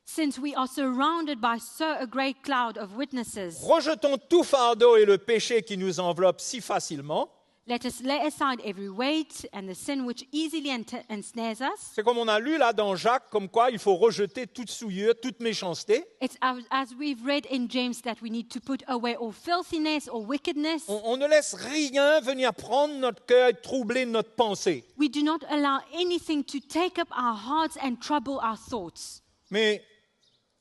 [SPEAKER 2] since we are surrounded by so a great cloud of witnesses,
[SPEAKER 1] rejetons tout fardeau et le péché qui nous enveloppe si facilement.
[SPEAKER 2] let us lay aside every weight and the sin which easily ensnares us.
[SPEAKER 1] C'est comme on a lu là dans Jacques, comme quoi il faut rejeter toute souillure, toute méchanceté.
[SPEAKER 2] It's as we've read in James that we need to put away all filthiness or wickedness.
[SPEAKER 1] On ne laisse rien venir prendre notre cœur et troubler notre pensée.
[SPEAKER 2] We do not allow anything to take up our hearts and trouble our thoughts.
[SPEAKER 1] Mais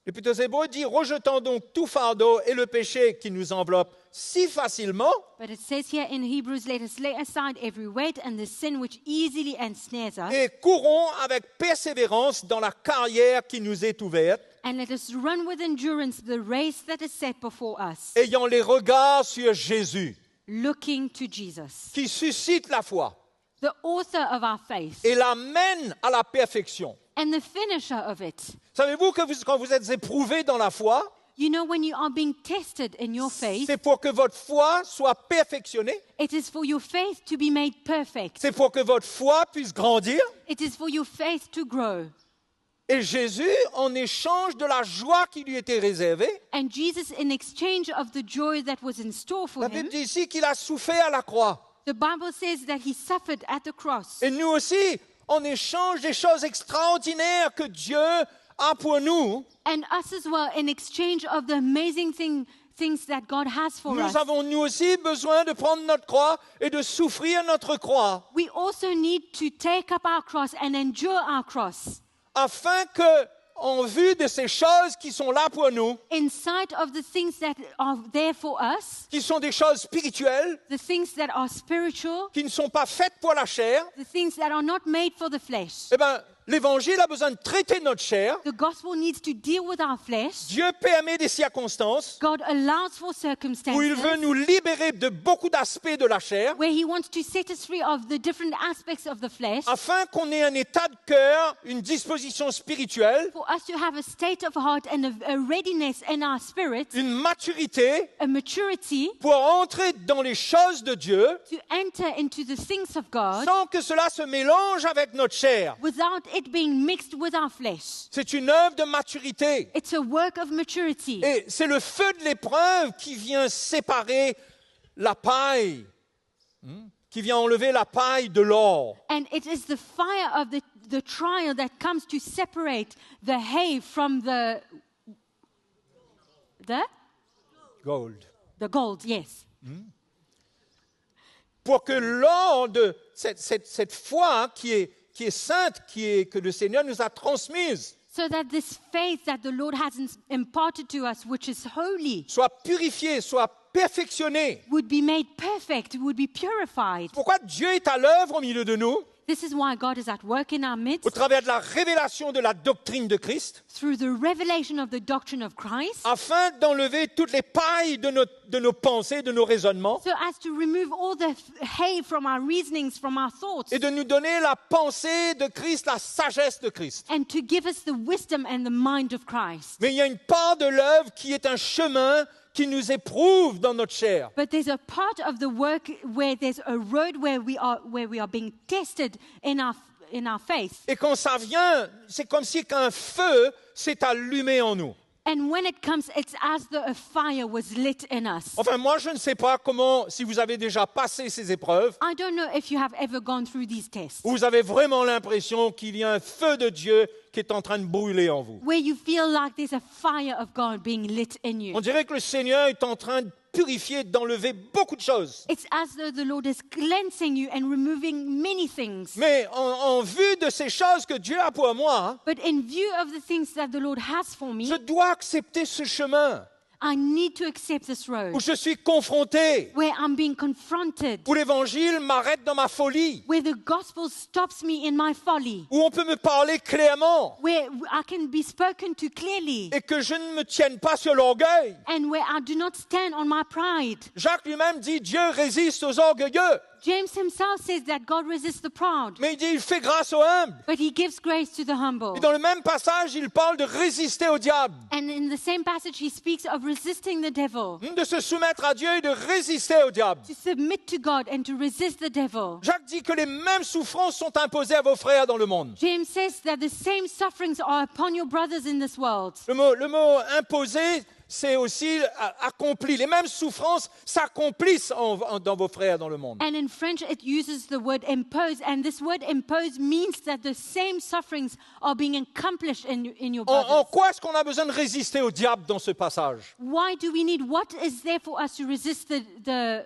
[SPEAKER 1] l'Épître aux Hébreux dit, rejetons donc tout fardeau et le péché qui nous enveloppe si facilement,
[SPEAKER 2] But it says here in Hebrews, let us lay aside every weight and the sin which easily ensnares us,
[SPEAKER 1] et courons avec persévérance dans la carrière qui nous est ouverte,
[SPEAKER 2] and let us run with endurance the race that is set before us,
[SPEAKER 1] ayant les regards sur Jésus,
[SPEAKER 2] looking to Jesus,
[SPEAKER 1] qui suscite la foi
[SPEAKER 2] the author of our faith
[SPEAKER 1] et l'amène à la perfection.
[SPEAKER 2] and the finisher of it.
[SPEAKER 1] Savez-vous que quand vous êtes éprouvé dans la foi,
[SPEAKER 2] You know, when you are being tested in your faith,
[SPEAKER 1] c'est pour que votre foi soit perfectionnée,
[SPEAKER 2] it is for your faith to be made perfect.
[SPEAKER 1] c'est pour que votre foi puisse grandir.
[SPEAKER 2] It is for your faith to grow.
[SPEAKER 1] Et Jésus, en échange de la joie qui lui était réservée,
[SPEAKER 2] And Jesus, in exchange of the joy that was in store for
[SPEAKER 1] la
[SPEAKER 2] him,
[SPEAKER 1] Bible dit ici qu'il a souffert à la croix.
[SPEAKER 2] the Bible says that he suffered at the cross.
[SPEAKER 1] Et nous aussi, en échange des choses extraordinaires que Dieu a pour nous,
[SPEAKER 2] And us as well, in exchange of the amazing things that God has for us.
[SPEAKER 1] nous avons nous aussi besoin de prendre notre croix et de souffrir notre croix,
[SPEAKER 2] We also need to take up our cross and endure our cross,
[SPEAKER 1] afin que, en vue de ces choses qui sont là pour nous,
[SPEAKER 2] in sight of the things that are there for us,
[SPEAKER 1] qui sont des choses spirituelles,
[SPEAKER 2] the things that are spiritual,
[SPEAKER 1] qui ne sont pas faites pour la chair,
[SPEAKER 2] the things that are not made for the flesh.
[SPEAKER 1] eh bien, l'Évangile a besoin de traiter notre chair.
[SPEAKER 2] The gospel needs to deal with our flesh.
[SPEAKER 1] Dieu permet des circonstances
[SPEAKER 2] God allows for
[SPEAKER 1] où il
[SPEAKER 2] circumstances
[SPEAKER 1] veut nous libérer de beaucoup d'aspects de la chair,
[SPEAKER 2] where he wants to set us free of the different aspects of the flesh,
[SPEAKER 1] afin qu'on ait un état de cœur, une disposition spirituelle,
[SPEAKER 2] for us to have a state of heart and a readiness in our spirit,
[SPEAKER 1] une maturité
[SPEAKER 2] a maturity
[SPEAKER 1] pour entrer dans les choses de Dieu
[SPEAKER 2] to enter into the things of God
[SPEAKER 1] sans que cela se mélange avec notre chair.
[SPEAKER 2] without it being mixed with our flesh.
[SPEAKER 1] C'est une œuvre de maturité.
[SPEAKER 2] It's a work of maturity.
[SPEAKER 1] Et c'est le feu de l'épreuve qui vient séparer la paille, qui vient enlever la paille de l'or.
[SPEAKER 2] And it is the fire of the trial that comes to separate the hay from the
[SPEAKER 1] Gold.
[SPEAKER 2] gold, yes.
[SPEAKER 1] Pour que l'or de cette foi qui est sainte, que le Seigneur nous a transmise,
[SPEAKER 2] So that this faith that the Lord has imparted to us, which is holy,
[SPEAKER 1] soit purifiée, soit perfectionnée.
[SPEAKER 2] would be made perfect, would be purified.
[SPEAKER 1] Pourquoi Dieu est à l'œuvre au milieu de nous,
[SPEAKER 2] This is why God is at work in our
[SPEAKER 1] au
[SPEAKER 2] midst
[SPEAKER 1] travers de la révélation de la doctrine de Christ,
[SPEAKER 2] through the revelation of the doctrine of Christ,
[SPEAKER 1] afin d'enlever toutes les pailles de de nos pensées, de nos raisonnements,
[SPEAKER 2] so as to remove all the hay from our reasonings, from our thoughts,
[SPEAKER 1] et de nous donner la pensée de Christ, la sagesse de Christ.
[SPEAKER 2] and to give us the wisdom and the mind of Christ.
[SPEAKER 1] Mais il y a une part de l'œuvre qui est un chemin qui nous éprouve dans notre chair.
[SPEAKER 2] But there's a part of the work where there's a road where we are being tested in our faith.
[SPEAKER 1] Et quand ça vient, c'est comme si qu'un feu s'est allumé en nous.
[SPEAKER 2] And when it comes, it's as though a fire was lit in us.
[SPEAKER 1] Enfin, moi, je ne sais pas comment, si vous avez déjà passé ces épreuves,
[SPEAKER 2] I don't know if you have ever gone through these tests,
[SPEAKER 1] où vous avez vraiment l'impression qu'il y a un feu de Dieu qui est en train de brûler en vous.
[SPEAKER 2] where you feel like there's a fire of God being lit in you.
[SPEAKER 1] On dirait que le Seigneur est en train de purifier, d'enlever beaucoup de choses.
[SPEAKER 2] It's as though the Lord is cleansing you and removing many things.
[SPEAKER 1] Mais en vue de ces choses que Dieu a pour moi,
[SPEAKER 2] But in view of the things that the Lord has for me,
[SPEAKER 1] je dois accepter ce chemin
[SPEAKER 2] I need to accept this
[SPEAKER 1] où
[SPEAKER 2] road
[SPEAKER 1] je suis confronté,
[SPEAKER 2] where I'm being confronted,
[SPEAKER 1] où l'Évangile m'arrête dans ma folie,
[SPEAKER 2] where the gospel stops me in my folly,
[SPEAKER 1] où on peut me parler clairement
[SPEAKER 2] where I can be spoken to clearly,
[SPEAKER 1] et que je ne me tienne pas sur l'orgueil.
[SPEAKER 2] and where I do not stand on my pride.
[SPEAKER 1] Jacques lui-même dit, Dieu résiste aux orgueilleux,
[SPEAKER 2] James himself says that God resists the proud,
[SPEAKER 1] mais il dit, il fait grâce aux humbles.
[SPEAKER 2] but he gives grace to the humble.
[SPEAKER 1] Et dans le même passage, il parle de résister au diable,
[SPEAKER 2] And in the same passage, he speaks of resisting the devil,
[SPEAKER 1] de se soumettre à Dieu et de résister au diable.
[SPEAKER 2] to submit to God and to resist the devil.
[SPEAKER 1] Jacques dit que les mêmes souffrances sont imposées à vos frères dans le monde.
[SPEAKER 2] James says that the same sufferings are upon your brothers in this world.
[SPEAKER 1] Le mot imposé, c'est aussi accompli. Les mêmes souffrances s'accomplissent dans vos frères dans le monde.
[SPEAKER 2] And in French, it uses the word impose, and this word impose means that the same sufferings are being accomplished in your
[SPEAKER 1] En
[SPEAKER 2] brothers.
[SPEAKER 1] quoi est-ce qu'on a besoin de résister au diable dans ce passage?
[SPEAKER 2] Why do we need, what is there for us to resist the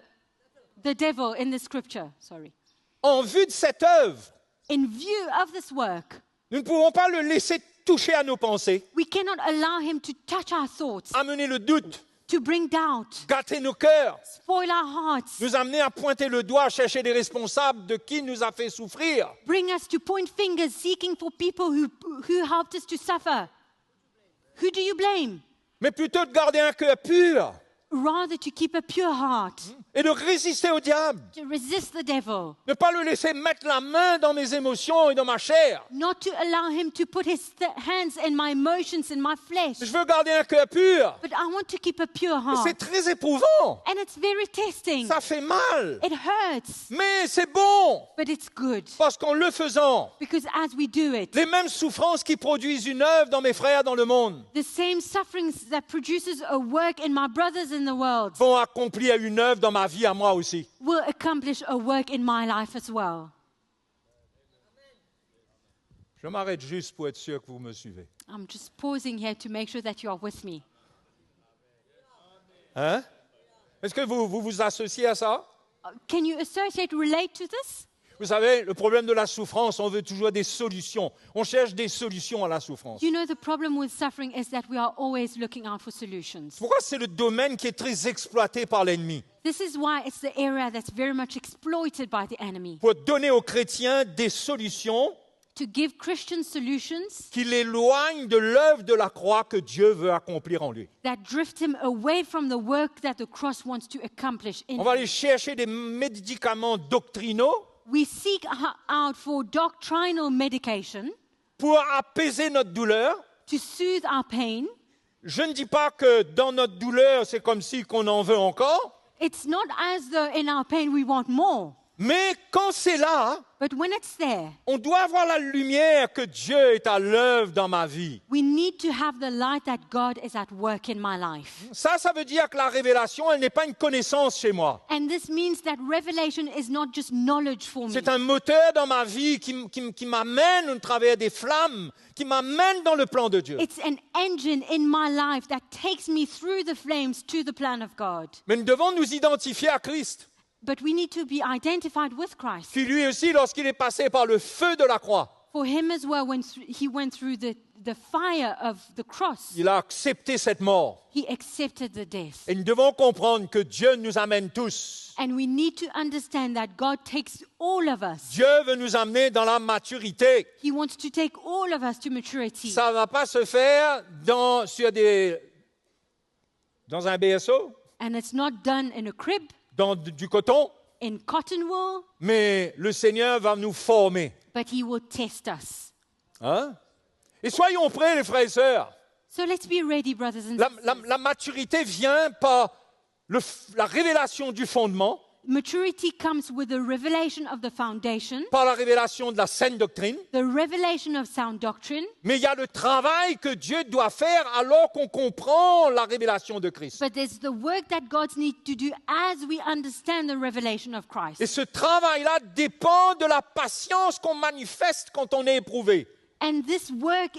[SPEAKER 2] devil in the scripture? Sorry.
[SPEAKER 1] En vue de cette œuvre,
[SPEAKER 2] In view of this work,
[SPEAKER 1] nous ne pouvons pas le laisser toucher à nos pensées,
[SPEAKER 2] we cannot allow him to touch our thoughts,
[SPEAKER 1] amener le doute,
[SPEAKER 2] to bring doubt,
[SPEAKER 1] gâter nos cœurs,
[SPEAKER 2] spoil our hearts,
[SPEAKER 1] nous amener à pointer le doigt, chercher des responsables de qui nous a fait souffrir.
[SPEAKER 2] bring us to point fingers seeking for people who helped us to suffer. Who do you blame?
[SPEAKER 1] Mais plutôt de garder un cœur pur
[SPEAKER 2] Rather to keep a pure heart,
[SPEAKER 1] et de résister au diable.
[SPEAKER 2] to resist the devil,
[SPEAKER 1] Ne pas le laisser mettre la main dans mes émotions et dans ma chair.
[SPEAKER 2] not to allow him to put his hands in my emotions, in my flesh.
[SPEAKER 1] Je veux garder un cœur pur.
[SPEAKER 2] But I want to keep a pure
[SPEAKER 1] C'est
[SPEAKER 2] heart.
[SPEAKER 1] très éprouvant.
[SPEAKER 2] And it's very testing.
[SPEAKER 1] Ça fait mal.
[SPEAKER 2] It hurts,
[SPEAKER 1] Mais c'est bon.
[SPEAKER 2] but it's good.
[SPEAKER 1] Parce qu'en le faisant,
[SPEAKER 2] Because as we do it,
[SPEAKER 1] les mêmes souffrances qui produisent une œuvre dans mes frères dans le monde
[SPEAKER 2] the same sufferings that produces a work in my brothers in the world
[SPEAKER 1] vont accomplir une œuvre dans ma vie à moi aussi.
[SPEAKER 2] will accomplish a work in my life as well.
[SPEAKER 1] Je m'arrête juste pour être sûr que vous me suivez.
[SPEAKER 2] I'm just pausing here to make sure that you are with me.
[SPEAKER 1] Hein? Est-ce que vous associez à ça?
[SPEAKER 2] Can you associate, relate to this?
[SPEAKER 1] Vous savez, le problème de la souffrance, on veut toujours des solutions. On cherche des solutions à la souffrance.
[SPEAKER 2] You know, the problem with suffering is that we are always looking out for solutions.
[SPEAKER 1] Pourquoi c'est le domaine qui est très exploité par l'ennemi?
[SPEAKER 2] This is why it's the area that's very much exploited by the enemy.
[SPEAKER 1] Pour donner aux chrétiens des solutions
[SPEAKER 2] To give Christian solutions
[SPEAKER 1] qui l'éloignent de l'œuvre de la croix que Dieu veut accomplir en lui.
[SPEAKER 2] that drift him away from the work that the cross wants to accomplish in
[SPEAKER 1] On va
[SPEAKER 2] him.
[SPEAKER 1] aller chercher des médicaments doctrinaux
[SPEAKER 2] We seek out for doctrinal medication
[SPEAKER 1] pour apaiser notre douleur.
[SPEAKER 2] to soothe our pain.
[SPEAKER 1] Je ne dis pas que dans notre douleur, c'est comme si qu'on en veut encore,
[SPEAKER 2] It's not as though in our pain we want more,
[SPEAKER 1] mais quand c'est là,
[SPEAKER 2] but when it's there,
[SPEAKER 1] on doit avoir la lumière que Dieu est à l'œuvre dans ma vie.
[SPEAKER 2] we need to have the light that God is at work in my life.
[SPEAKER 1] Ça veut dire que la révélation, elle n'est pas une connaissance chez moi.
[SPEAKER 2] And this means that revelation is not just knowledge for me.
[SPEAKER 1] C'est un moteur dans ma vie qui m'amène au travers des flammes, qui m'amène dans le plan de Dieu.
[SPEAKER 2] It's an engine in my life that takes me through the flames to the plan of God.
[SPEAKER 1] Mais nous devons nous identifier à Christ,
[SPEAKER 2] But we need to be identified with Christ.
[SPEAKER 1] qui lui aussi, lorsqu'il est passé par le feu de la croix,
[SPEAKER 2] For him as well, when he went through the fire of the cross,
[SPEAKER 1] il a accepté cette mort.
[SPEAKER 2] he accepted the death.
[SPEAKER 1] Et nous devons comprendre que Dieu nous amène tous.
[SPEAKER 2] And we need to understand that God takes all of us.
[SPEAKER 1] Dieu veut nous amener dans la maturité.
[SPEAKER 2] He wants to take all of us to maturity.
[SPEAKER 1] Ça ne va pas se faire dans un BSO.
[SPEAKER 2] And it's not done in a crib,
[SPEAKER 1] dans du coton,
[SPEAKER 2] in cotton wool,
[SPEAKER 1] mais le Seigneur va nous former.
[SPEAKER 2] but he will test us.
[SPEAKER 1] Hein? Et soyons prêts, les frères et sœurs.
[SPEAKER 2] So let's be ready, brothers and
[SPEAKER 1] La
[SPEAKER 2] sisters.
[SPEAKER 1] maturité vient par la révélation du fondement,
[SPEAKER 2] Maturity comes with the revelation of the foundation,
[SPEAKER 1] par la révélation de la saine doctrine,
[SPEAKER 2] the revelation of sound doctrine,
[SPEAKER 1] mais il y a le travail que Dieu doit faire alors qu'on comprend la révélation de Christ.
[SPEAKER 2] but there's the work that God needs to do as we understand the revelation of Christ.
[SPEAKER 1] Et ce travail-là dépend de la patience qu'on manifeste quand on est éprouvé.
[SPEAKER 2] And this work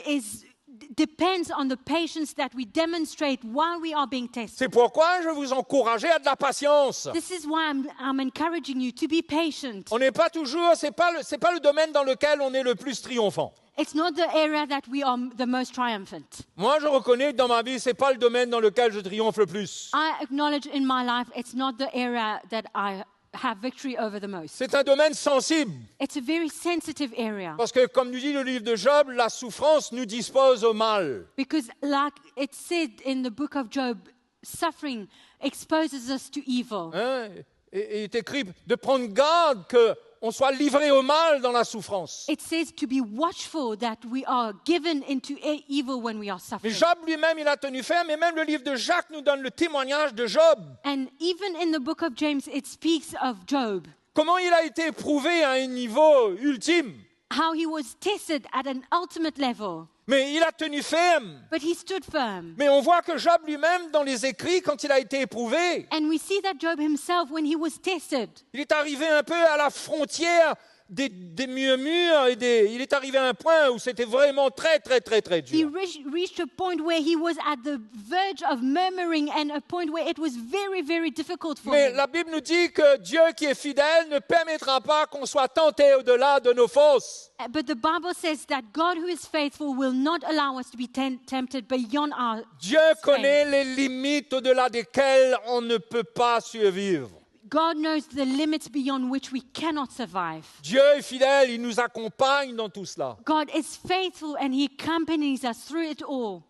[SPEAKER 2] depends on the patience that we demonstrate while we are being tested.
[SPEAKER 1] C'est pourquoi je vous encourage à de la patience.
[SPEAKER 2] This is why I'm encouraging you to be patient.
[SPEAKER 1] On n'est pas toujours, c'est pas le domaine dans lequel on est le plus triomphant.
[SPEAKER 2] It's not the area that we are the most triumphant.
[SPEAKER 1] Moi, je reconnais que dans ma vie, c'est pas le domaine dans lequel je triomphe le plus.
[SPEAKER 2] I acknowledge in my life it's not the area that I have victory over the most.
[SPEAKER 1] C'est un domaine sensible.
[SPEAKER 2] It's a very sensitive area
[SPEAKER 1] Parce que, comme nous dit le livre de Job, la souffrance nous dispose au mal.
[SPEAKER 2] because, like it said in the book of Job, suffering exposes us to evil.
[SPEAKER 1] Hein? Et il est écrit de prendre garde qu'on soit livré au mal dans la souffrance.
[SPEAKER 2] It says to be watchful that we are given into evil when we are
[SPEAKER 1] Mais
[SPEAKER 2] suffering.
[SPEAKER 1] Job lui-même, il a tenu ferme, et même le livre de Jacques nous donne le témoignage de Job.
[SPEAKER 2] And even in the book of James, it speaks of Job,
[SPEAKER 1] Comment il a été éprouvé à un niveau ultime.
[SPEAKER 2] how he was tested at an ultimate level,
[SPEAKER 1] Mais il a tenu ferme.
[SPEAKER 2] but he stood firm.
[SPEAKER 1] Mais on voit que Job lui-même, dans les écrits, quand il a été éprouvé,
[SPEAKER 2] And we see that Job himself, when he was tested,
[SPEAKER 1] il est arrivé un peu à la frontière des murmures il est arrivé à un point où c'était vraiment très, très, très, très
[SPEAKER 2] he
[SPEAKER 1] dur.
[SPEAKER 2] reached a point where he was at the verge of murmuring and a point where it was very, very difficult for
[SPEAKER 1] Mais
[SPEAKER 2] him.
[SPEAKER 1] la Bible nous dit que Dieu qui est fidèle ne permettra pas qu'on soit tenté au-delà de nos forces.
[SPEAKER 2] But the Bible says that God who is faithful will not allow us to be tempted beyond our
[SPEAKER 1] Dieu connaît les limites au-delà desquelles on ne peut pas survivre.
[SPEAKER 2] God knows the limits beyond which we cannot survive.
[SPEAKER 1] Dieu est fidèle, il nous accompagne dans tout cela.
[SPEAKER 2] God is faithful and he accompanies us through it all.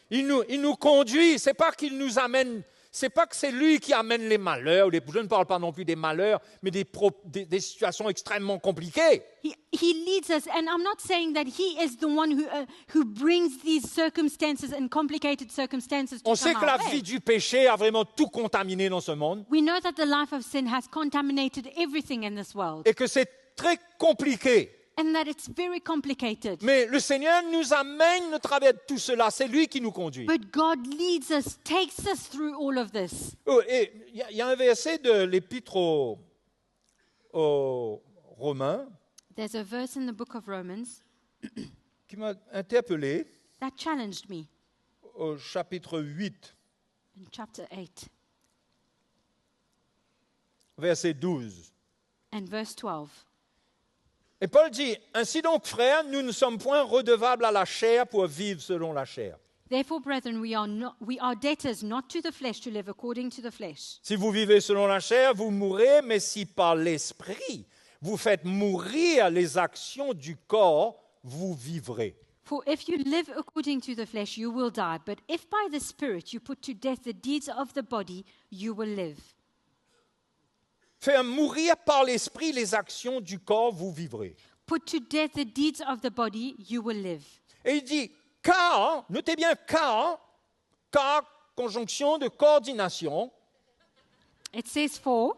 [SPEAKER 1] Il nous conduit, c'est pas qu'il nous amène, c'est pas que c'est lui qui amène les malheurs, je ne parle pas non plus des malheurs, mais des situations extrêmement compliquées.
[SPEAKER 2] He leads us, and I'm not saying that he is the one who brings these circumstances and complicated circumstances to
[SPEAKER 1] On sait
[SPEAKER 2] come
[SPEAKER 1] que la
[SPEAKER 2] our way.
[SPEAKER 1] vie du péché a vraiment tout contaminé dans ce monde
[SPEAKER 2] We know that the life of sin has contaminated everything in this world,
[SPEAKER 1] et que c'est très compliqué.
[SPEAKER 2] and that it's very complicated.
[SPEAKER 1] Mais le Seigneur nous amène au travers de tout cela, c'est lui qui nous conduit.
[SPEAKER 2] But God leads us, takes us through all of this.
[SPEAKER 1] Oh, et il y a un verset de l'Épître aux Romains
[SPEAKER 2] There's a verse in the book of Romans
[SPEAKER 1] qui m'a interpellé
[SPEAKER 2] that challenged me
[SPEAKER 1] au chapitre 8,
[SPEAKER 2] in chapter 8
[SPEAKER 1] verset 12.
[SPEAKER 2] and verse 12.
[SPEAKER 1] Et Paul dit, « Ainsi donc, frères, nous ne sommes point redevables à la chair pour vivre selon la chair.
[SPEAKER 2] Therefore, brethren, we are debtors not to the flesh to live according to the flesh.
[SPEAKER 1] Si vous vivez selon la chair, vous mourrez, mais si par l'esprit vous faites mourir les actions du corps, vous vivrez.
[SPEAKER 2] For if you live according to the flesh, you will die. But if by the Spirit you put to death the deeds of the body, you will live.
[SPEAKER 1] Faire mourir par l'esprit les actions du corps, vous vivrez.
[SPEAKER 2] Put to death the deeds of the body, you will live.
[SPEAKER 1] Et il dit, car, notez bien, car, conjonction de coordination,
[SPEAKER 2] It says for,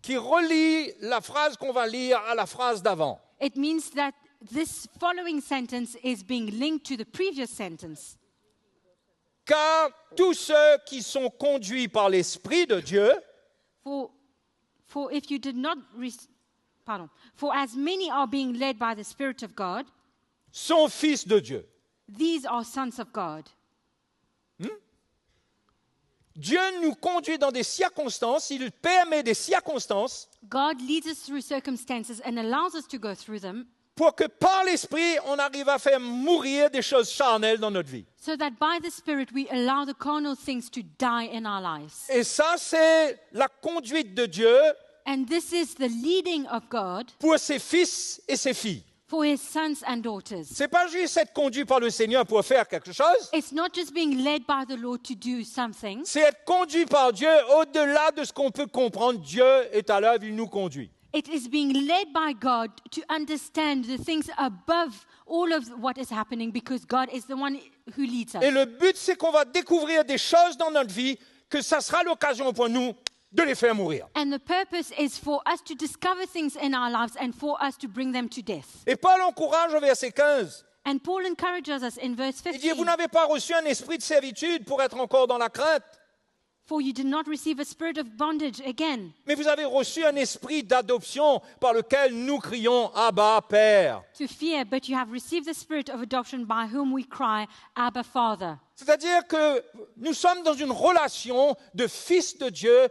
[SPEAKER 1] qui relie la phrase qu'on va lire à la phrase d'avant.
[SPEAKER 2] it means that this following sentence is being linked to the previous sentence.
[SPEAKER 1] Car tous ceux qui sont conduits par l'Esprit de Dieu
[SPEAKER 2] For if you did not, for as many are being led by the Spirit of God,
[SPEAKER 1] sont fils de Dieu.
[SPEAKER 2] these are sons of God.
[SPEAKER 1] Dieu nous conduit dans des circonstances, il permet des circonstances
[SPEAKER 2] God leads us through circumstances and allows us to go through them
[SPEAKER 1] pour que par l'Esprit, on arrive à faire mourir des choses charnelles dans notre vie.
[SPEAKER 2] so that by the Spirit we allow the carnal things to die in our lives.
[SPEAKER 1] Et ça, c'est la conduite de Dieu
[SPEAKER 2] And this is the leading of God
[SPEAKER 1] pour ses fils et ses filles.
[SPEAKER 2] for his sons and daughters.
[SPEAKER 1] C'est pas juste être conduit par le Seigneur pour faire quelque chose.
[SPEAKER 2] It's not just being led by the Lord to do something.
[SPEAKER 1] C'est être conduit par Dieu au-delà de ce qu'on peut comprendre. Dieu est à l'œuvre, il nous conduit.
[SPEAKER 2] It is being led by God to understand the things above all of what is happening because God is the one who leads us.
[SPEAKER 1] Et le but, c'est qu'on va découvrir des choses dans notre vie que ça sera l'occasion pour nous de les faire mourir.
[SPEAKER 2] And the purpose is for us to discover things in our lives and for us to bring them to death.
[SPEAKER 1] Et Paul encourage au verset 15.
[SPEAKER 2] And Paul encourages us in verse
[SPEAKER 1] Il dit,
[SPEAKER 2] 15.
[SPEAKER 1] vous n'avez pas reçu un esprit de servitude pour être encore dans la crainte,
[SPEAKER 2] For you did not receive a spirit of bondage again,
[SPEAKER 1] mais vous avez reçu un esprit d'adoption par lequel nous crions « Abba, Père ».
[SPEAKER 2] to fear, but you have received the spirit of adoption by whom we cry, Abba, Father.
[SPEAKER 1] C'est-à-dire que nous sommes dans une relation de fils de Dieu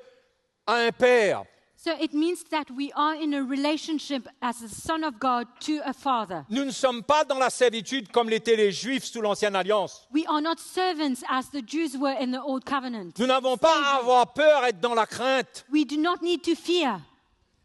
[SPEAKER 1] à un père.
[SPEAKER 2] So it means that we are in a relationship as a son of God to a father.
[SPEAKER 1] Nous ne sommes pas dans la servitude comme l'étaient les Juifs sous l'Ancienne Alliance.
[SPEAKER 2] We are not servants as the Jews were in the Old Covenant.
[SPEAKER 1] Nous n'avons pas à avoir peur, être dans la crainte,
[SPEAKER 2] We do not need to fear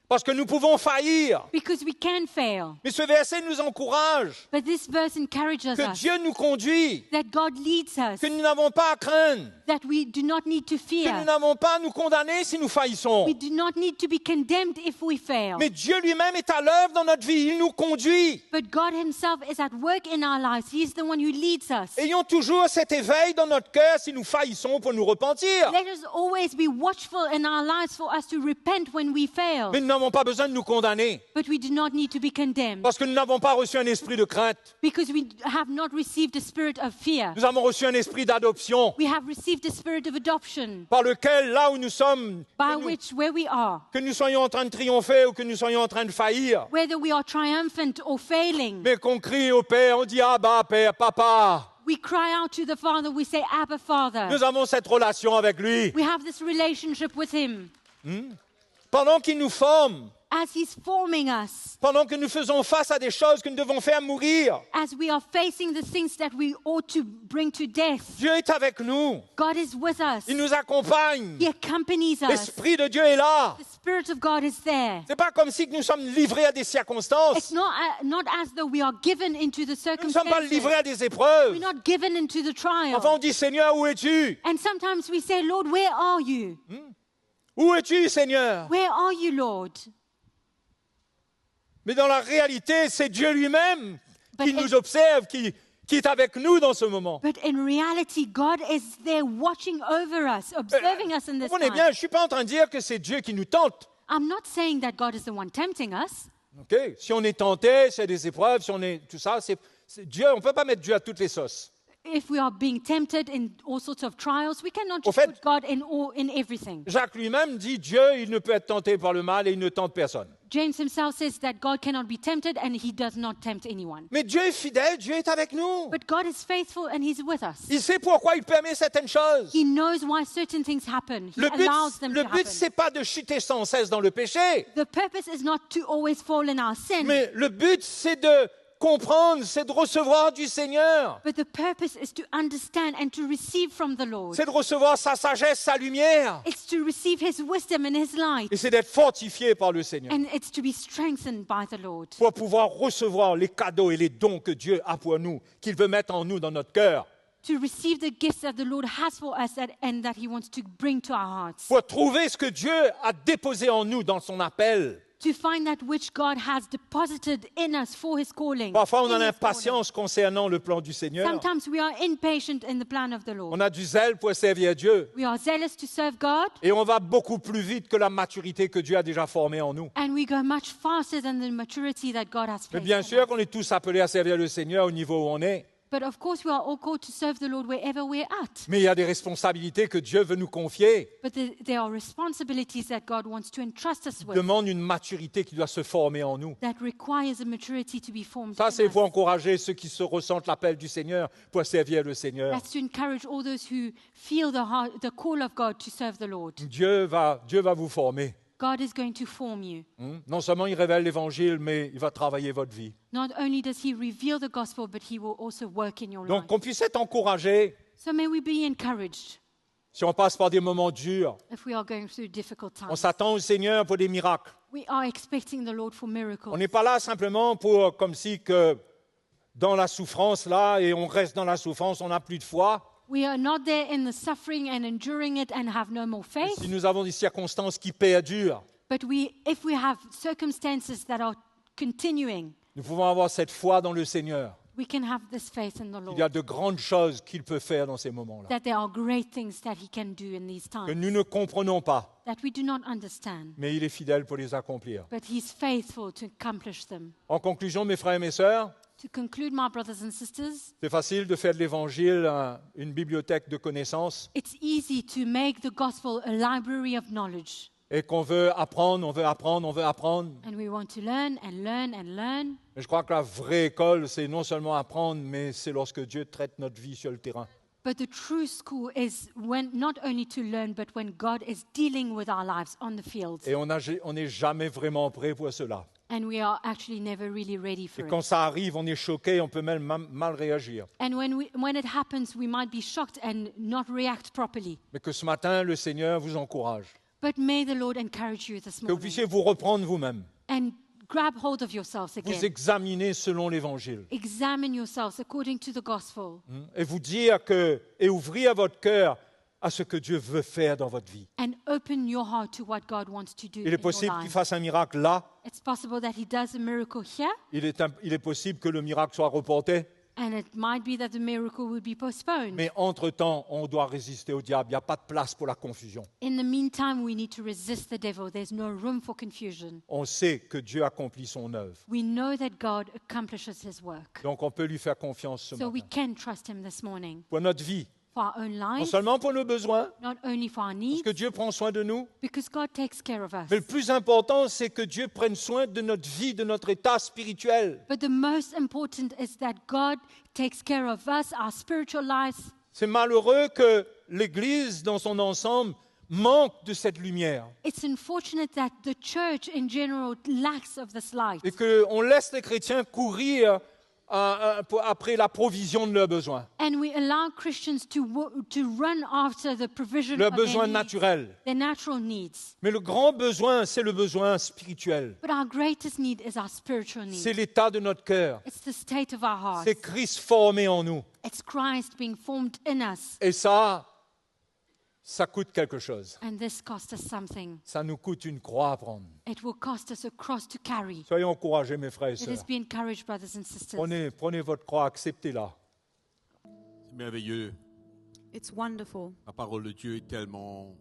[SPEAKER 1] parce que nous pouvons faillir.
[SPEAKER 2] because we can fail.
[SPEAKER 1] Mais ce verset nous encourage
[SPEAKER 2] But this verse encourages
[SPEAKER 1] que
[SPEAKER 2] us
[SPEAKER 1] Dieu nous conduit,
[SPEAKER 2] that God leads us,
[SPEAKER 1] que nous n'avons pas à craindre,
[SPEAKER 2] that we do not need to
[SPEAKER 1] que nous
[SPEAKER 2] fear.
[SPEAKER 1] n'avons pas à nous condamner si nous faillissons.
[SPEAKER 2] We do not need to be condemned if we fail.
[SPEAKER 1] Mais Dieu lui-même est à l'œuvre dans notre vie, il nous conduit.
[SPEAKER 2] But God himself is at work in our lives. He is the one who leads us.
[SPEAKER 1] Ayons toujours cet éveil dans notre cœur si nous faillissons pour nous repentir.
[SPEAKER 2] Let us always be watchful in our lives for us to repent when we fail.
[SPEAKER 1] Mais nous n'avons pas besoin de nous condamner
[SPEAKER 2] But we do not need to be condemned
[SPEAKER 1] parce que nous n'avons pas reçu un esprit de crainte.
[SPEAKER 2] because we have not received a spirit of fear.
[SPEAKER 1] Nous avons reçu un esprit d'adoption
[SPEAKER 2] We have received a spirit of adoption
[SPEAKER 1] par lequel, là où nous sommes,
[SPEAKER 2] by which, where we are,
[SPEAKER 1] que nous soyons en train de triompher ou que nous soyons en train de faillir,
[SPEAKER 2] whether we are triumphant or failing,
[SPEAKER 1] mais qu'on crie au Père, on dit « Abba, Père, Papa ».
[SPEAKER 2] we cry out to the Father, we say, Abba, Father.
[SPEAKER 1] Nous avons cette relation avec lui.
[SPEAKER 2] We have this relationship with him
[SPEAKER 1] Pendant qu'il nous forme,
[SPEAKER 2] as he's forming us,
[SPEAKER 1] pendant que nous faisons face à des choses que nous devons faire mourir,
[SPEAKER 2] as we are facing the things that we ought to bring to death.
[SPEAKER 1] Dieu est avec nous.
[SPEAKER 2] God is with us.
[SPEAKER 1] Il nous accompagne.
[SPEAKER 2] He accompanies us.
[SPEAKER 1] L'Esprit de Dieu est là.
[SPEAKER 2] The Spirit of God is there.
[SPEAKER 1] C'est pas comme si nous sommes livrés à des
[SPEAKER 2] It's
[SPEAKER 1] circonstances.
[SPEAKER 2] not as though we are given into the
[SPEAKER 1] Nous ne sommes pas
[SPEAKER 2] circumstances.
[SPEAKER 1] livrés à des épreuves.
[SPEAKER 2] We're not given into the trial.
[SPEAKER 1] Enfin, on dit Seigneur, où es-tu?
[SPEAKER 2] And sometimes we say, Lord, where are you?
[SPEAKER 1] Où es-tu, Seigneur?
[SPEAKER 2] Where are you, Lord?
[SPEAKER 1] Mais dans la réalité, c'est Dieu lui-même qui
[SPEAKER 2] But
[SPEAKER 1] nous observe, qui est avec nous dans ce moment.
[SPEAKER 2] But in reality, God is there watching over us, observing us in this
[SPEAKER 1] Comprenez bien,
[SPEAKER 2] time.
[SPEAKER 1] je ne suis pas en train de dire que c'est Dieu qui nous tente.
[SPEAKER 2] I'm not saying that God is the one tempting us.
[SPEAKER 1] Okay? Si on est tenté, c'est des épreuves, si on est tout ça, c'est Dieu. On ne peut pas mettre Dieu à toutes les sauces.
[SPEAKER 2] If we are being tempted in all sorts of trials, we cannot
[SPEAKER 1] Au
[SPEAKER 2] just
[SPEAKER 1] fait-
[SPEAKER 2] put God in everything.
[SPEAKER 1] Jacques lui-même dit Dieu, il ne peut être tenté par le mal et il ne tente personne.
[SPEAKER 2] James himself says that God cannot be tempted and he does not tempt anyone.
[SPEAKER 1] Mais Dieu est fidèle, Dieu est avec nous.
[SPEAKER 2] But God is faithful and he's with us.
[SPEAKER 1] Il sait pourquoi il permet certaines choses.
[SPEAKER 2] He knows why certain things happen. He
[SPEAKER 1] Le
[SPEAKER 2] allows them
[SPEAKER 1] but,
[SPEAKER 2] to happen.
[SPEAKER 1] c'est pas de chuter sans cesse dans le péché.
[SPEAKER 2] The purpose is not to always fall in our sin,
[SPEAKER 1] Mais le but, c'est de comprendre, c'est de recevoir du Seigneur.
[SPEAKER 2] but the purpose is to understand and to receive from the Lord.
[SPEAKER 1] C'est de recevoir sa sagesse, sa lumière.
[SPEAKER 2] It's to receive his wisdom and his light,
[SPEAKER 1] Et c'est d'être fortifié par le Seigneur.
[SPEAKER 2] and it's to be strengthened by the Lord.
[SPEAKER 1] Pour pouvoir recevoir les cadeaux et les dons que Dieu a pour nous, qu'il veut mettre en nous dans notre cœur.
[SPEAKER 2] To receive the gifts that the Lord has for us and that he wants to bring to our hearts.
[SPEAKER 1] Pour trouver ce que Dieu a déposé en nous dans son appel.
[SPEAKER 2] To find that which God has deposited in us for his calling.
[SPEAKER 1] Parfois, on a
[SPEAKER 2] in his
[SPEAKER 1] l'impatience concernant le plan du
[SPEAKER 2] calling.
[SPEAKER 1] Seigneur.
[SPEAKER 2] Sometimes we are impatient in the plan of the Lord.
[SPEAKER 1] On a du zèle pour servir Dieu.
[SPEAKER 2] We are zealous to serve God,
[SPEAKER 1] Et on va beaucoup plus vite que la maturité que Dieu a déjà formée en nous.
[SPEAKER 2] and we go much faster than the maturity that God has
[SPEAKER 1] Mais
[SPEAKER 2] placed
[SPEAKER 1] bien
[SPEAKER 2] in
[SPEAKER 1] sûr
[SPEAKER 2] us.
[SPEAKER 1] qu'on est tous appelés à servir le Seigneur au niveau où on est.
[SPEAKER 2] But of course, we are all called to serve the Lord wherever we're at.
[SPEAKER 1] Mais il y a des responsabilités que Dieu veut nous confier.
[SPEAKER 2] But there are responsibilities that God wants to entrust us
[SPEAKER 1] Il
[SPEAKER 2] with
[SPEAKER 1] demande une maturité qui doit se former en nous.
[SPEAKER 2] that requires a maturity to be formed.
[SPEAKER 1] Ça,
[SPEAKER 2] in
[SPEAKER 1] c'est
[SPEAKER 2] us.
[SPEAKER 1] pour encourager ceux qui se ressentent l'appel du Seigneur pour servir le Seigneur.
[SPEAKER 2] That's to encourage all those who feel the call of God to serve the Lord.
[SPEAKER 1] Dieu va vous former.
[SPEAKER 2] God is going to form you.
[SPEAKER 1] Non seulement il révèle l'Évangile, mais il va travailler votre vie.
[SPEAKER 2] Not only does he reveal the gospel, but he will also work in your
[SPEAKER 1] Donc
[SPEAKER 2] life.
[SPEAKER 1] qu'on puisse être encouragé
[SPEAKER 2] So may we be encouraged
[SPEAKER 1] si on passe par des moments durs.
[SPEAKER 2] if we are going through difficult
[SPEAKER 1] On
[SPEAKER 2] times.
[SPEAKER 1] s'attend au Seigneur pour des miracles.
[SPEAKER 2] We are expecting the Lord for
[SPEAKER 1] On
[SPEAKER 2] miracles.
[SPEAKER 1] n'est pas là simplement pour, comme si que dans la souffrance là, et on reste dans la souffrance, on n'a plus de foi.
[SPEAKER 2] We are not there in the suffering and enduring it and have no more faith.
[SPEAKER 1] Si nous avons des circonstances qui perdurent,
[SPEAKER 2] But if we have circumstances that are continuing,
[SPEAKER 1] nous pouvons avoir cette foi dans le Seigneur.
[SPEAKER 2] we can have this faith in the
[SPEAKER 1] Il y a
[SPEAKER 2] Lord.
[SPEAKER 1] de grandes choses qu'il peut faire dans ces moments-là,
[SPEAKER 2] That there are great things that He can do in these
[SPEAKER 1] que
[SPEAKER 2] times
[SPEAKER 1] nous ne comprenons pas,
[SPEAKER 2] that we do not understand.
[SPEAKER 1] mais il est fidèle pour les accomplir.
[SPEAKER 2] But He's faithful to accomplish them.
[SPEAKER 1] En conclusion, mes frères et mes sœurs,
[SPEAKER 2] To conclude, my brothers and sisters,
[SPEAKER 1] c'est facile de faire de l'Évangile une bibliothèque de connaissances
[SPEAKER 2] it's easy to make the gospel a library of knowledge.
[SPEAKER 1] et qu'on veut apprendre, on veut apprendre, on veut apprendre.
[SPEAKER 2] And we want to learn and learn and learn.
[SPEAKER 1] Mais je crois que la vraie école, c'est non seulement apprendre, mais c'est lorsque Dieu traite notre vie sur le terrain.
[SPEAKER 2] But the true school is when not only to learn, but when God is dealing with our lives on the field.
[SPEAKER 1] Et on n'est jamais vraiment prêt pour cela.
[SPEAKER 2] And we are actually never really ready
[SPEAKER 1] Et
[SPEAKER 2] for
[SPEAKER 1] quand
[SPEAKER 2] it.
[SPEAKER 1] ça arrive, on est choqué, on peut même mal réagir.
[SPEAKER 2] And when it happens, we might be shocked and not react properly.
[SPEAKER 1] Mais que ce matin, le Seigneur vous encourage.
[SPEAKER 2] But may the Lord encourage you this
[SPEAKER 1] Que vous
[SPEAKER 2] morning
[SPEAKER 1] puissiez vous reprendre vous-même.
[SPEAKER 2] and grab hold of yourselves
[SPEAKER 1] Vous
[SPEAKER 2] again.
[SPEAKER 1] examiner selon l'Évangile.
[SPEAKER 2] Examine yourselves according to the gospel
[SPEAKER 1] Et vous dire et ouvrir votre cœur à ce que Dieu veut faire dans votre vie.
[SPEAKER 2] and open your heart to what God wants to do
[SPEAKER 1] Il est
[SPEAKER 2] in your
[SPEAKER 1] possible qu'il
[SPEAKER 2] life.
[SPEAKER 1] fasse un miracle là.
[SPEAKER 2] It's possible that He does a miracle here,
[SPEAKER 1] Il est possible que le miracle soit reporté.
[SPEAKER 2] and it might be that the miracle will be postponed.
[SPEAKER 1] Mais entre-temps, on doit résister au diable. Il n'y a pas de place pour la confusion.
[SPEAKER 2] In the meantime, we need to resist the devil. There's no room for confusion.
[SPEAKER 1] On sait que Dieu accomplit son œuvre.
[SPEAKER 2] We know that God accomplishes His work.
[SPEAKER 1] Donc on peut lui faire confiance ce
[SPEAKER 2] So we
[SPEAKER 1] matin.
[SPEAKER 2] can trust Him this morning
[SPEAKER 1] Pour notre vie,
[SPEAKER 2] for our own
[SPEAKER 1] non
[SPEAKER 2] lives,
[SPEAKER 1] seulement pour nos besoins,
[SPEAKER 2] not only for our
[SPEAKER 1] parce
[SPEAKER 2] needs,
[SPEAKER 1] que Dieu prend soin de nous,
[SPEAKER 2] because God takes care of us.
[SPEAKER 1] mais le plus important, c'est que Dieu prenne soin de notre vie, de notre état spirituel.
[SPEAKER 2] But the most important is that God takes care of us, our spiritual lives.
[SPEAKER 1] C'est malheureux que l'Église, dans son ensemble, manque de cette lumière
[SPEAKER 2] It's unfortunate that the church in general lacks of this light.
[SPEAKER 1] et qu'on laisse les chrétiens courir après la provision de leurs besoins,
[SPEAKER 2] And we allow Christians to run after the provision
[SPEAKER 1] leurs
[SPEAKER 2] of their
[SPEAKER 1] besoins
[SPEAKER 2] needs,
[SPEAKER 1] naturels.
[SPEAKER 2] their natural needs.
[SPEAKER 1] Mais le grand besoin, c'est le besoin spirituel.
[SPEAKER 2] But our greatest need is our spiritual need.
[SPEAKER 1] C'est l'état de notre cœur.
[SPEAKER 2] It's the state of our hearts.
[SPEAKER 1] C'est Christ formé en nous.
[SPEAKER 2] It's Christ being formed in us.
[SPEAKER 1] Et ça coûte quelque chose.
[SPEAKER 2] And this costs us something.
[SPEAKER 1] Ça nous coûte une croix à prendre.
[SPEAKER 2] It will cost us a cross to carry.
[SPEAKER 1] Soyez encouragés, mes frères et
[SPEAKER 2] Let us
[SPEAKER 1] sœurs.
[SPEAKER 2] be encouraged, brothers and sisters.
[SPEAKER 1] Prenez votre croix, acceptez-la.
[SPEAKER 3] C'est merveilleux.
[SPEAKER 4] It's wonderful.
[SPEAKER 3] La parole de Dieu est tellement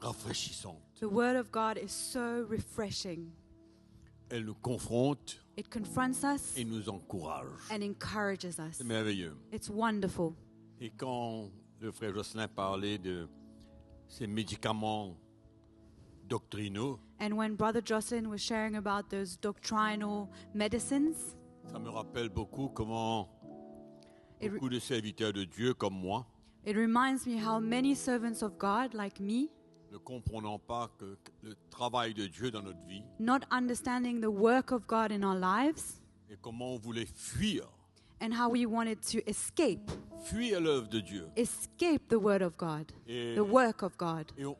[SPEAKER 3] rafraîchissante.
[SPEAKER 4] The Word of God is so refreshing.
[SPEAKER 3] Elle nous confronte
[SPEAKER 4] It confronts us
[SPEAKER 3] et nous encourage.
[SPEAKER 4] and encourages us.
[SPEAKER 3] C'est merveilleux.
[SPEAKER 4] It's wonderful.
[SPEAKER 3] Et quand le frère Jocelyn parlait de ces médicaments doctrinaux,
[SPEAKER 4] And when Brother Jocelyn was sharing about those doctrinal medicines,
[SPEAKER 3] ça me rappelle beaucoup comment
[SPEAKER 4] It re-
[SPEAKER 3] beaucoup de serviteurs de Dieu comme moi
[SPEAKER 4] it reminds me how many servants of God, like me,
[SPEAKER 3] ne comprenons pas que le travail de Dieu dans notre vie
[SPEAKER 4] not understanding the work of God in our lives
[SPEAKER 3] et comment on voulait fuir
[SPEAKER 4] and how we wanted to escape
[SPEAKER 3] l'œuvre de Dieu.
[SPEAKER 4] the Word of God,
[SPEAKER 3] Et,
[SPEAKER 4] the work of God,
[SPEAKER 3] et on,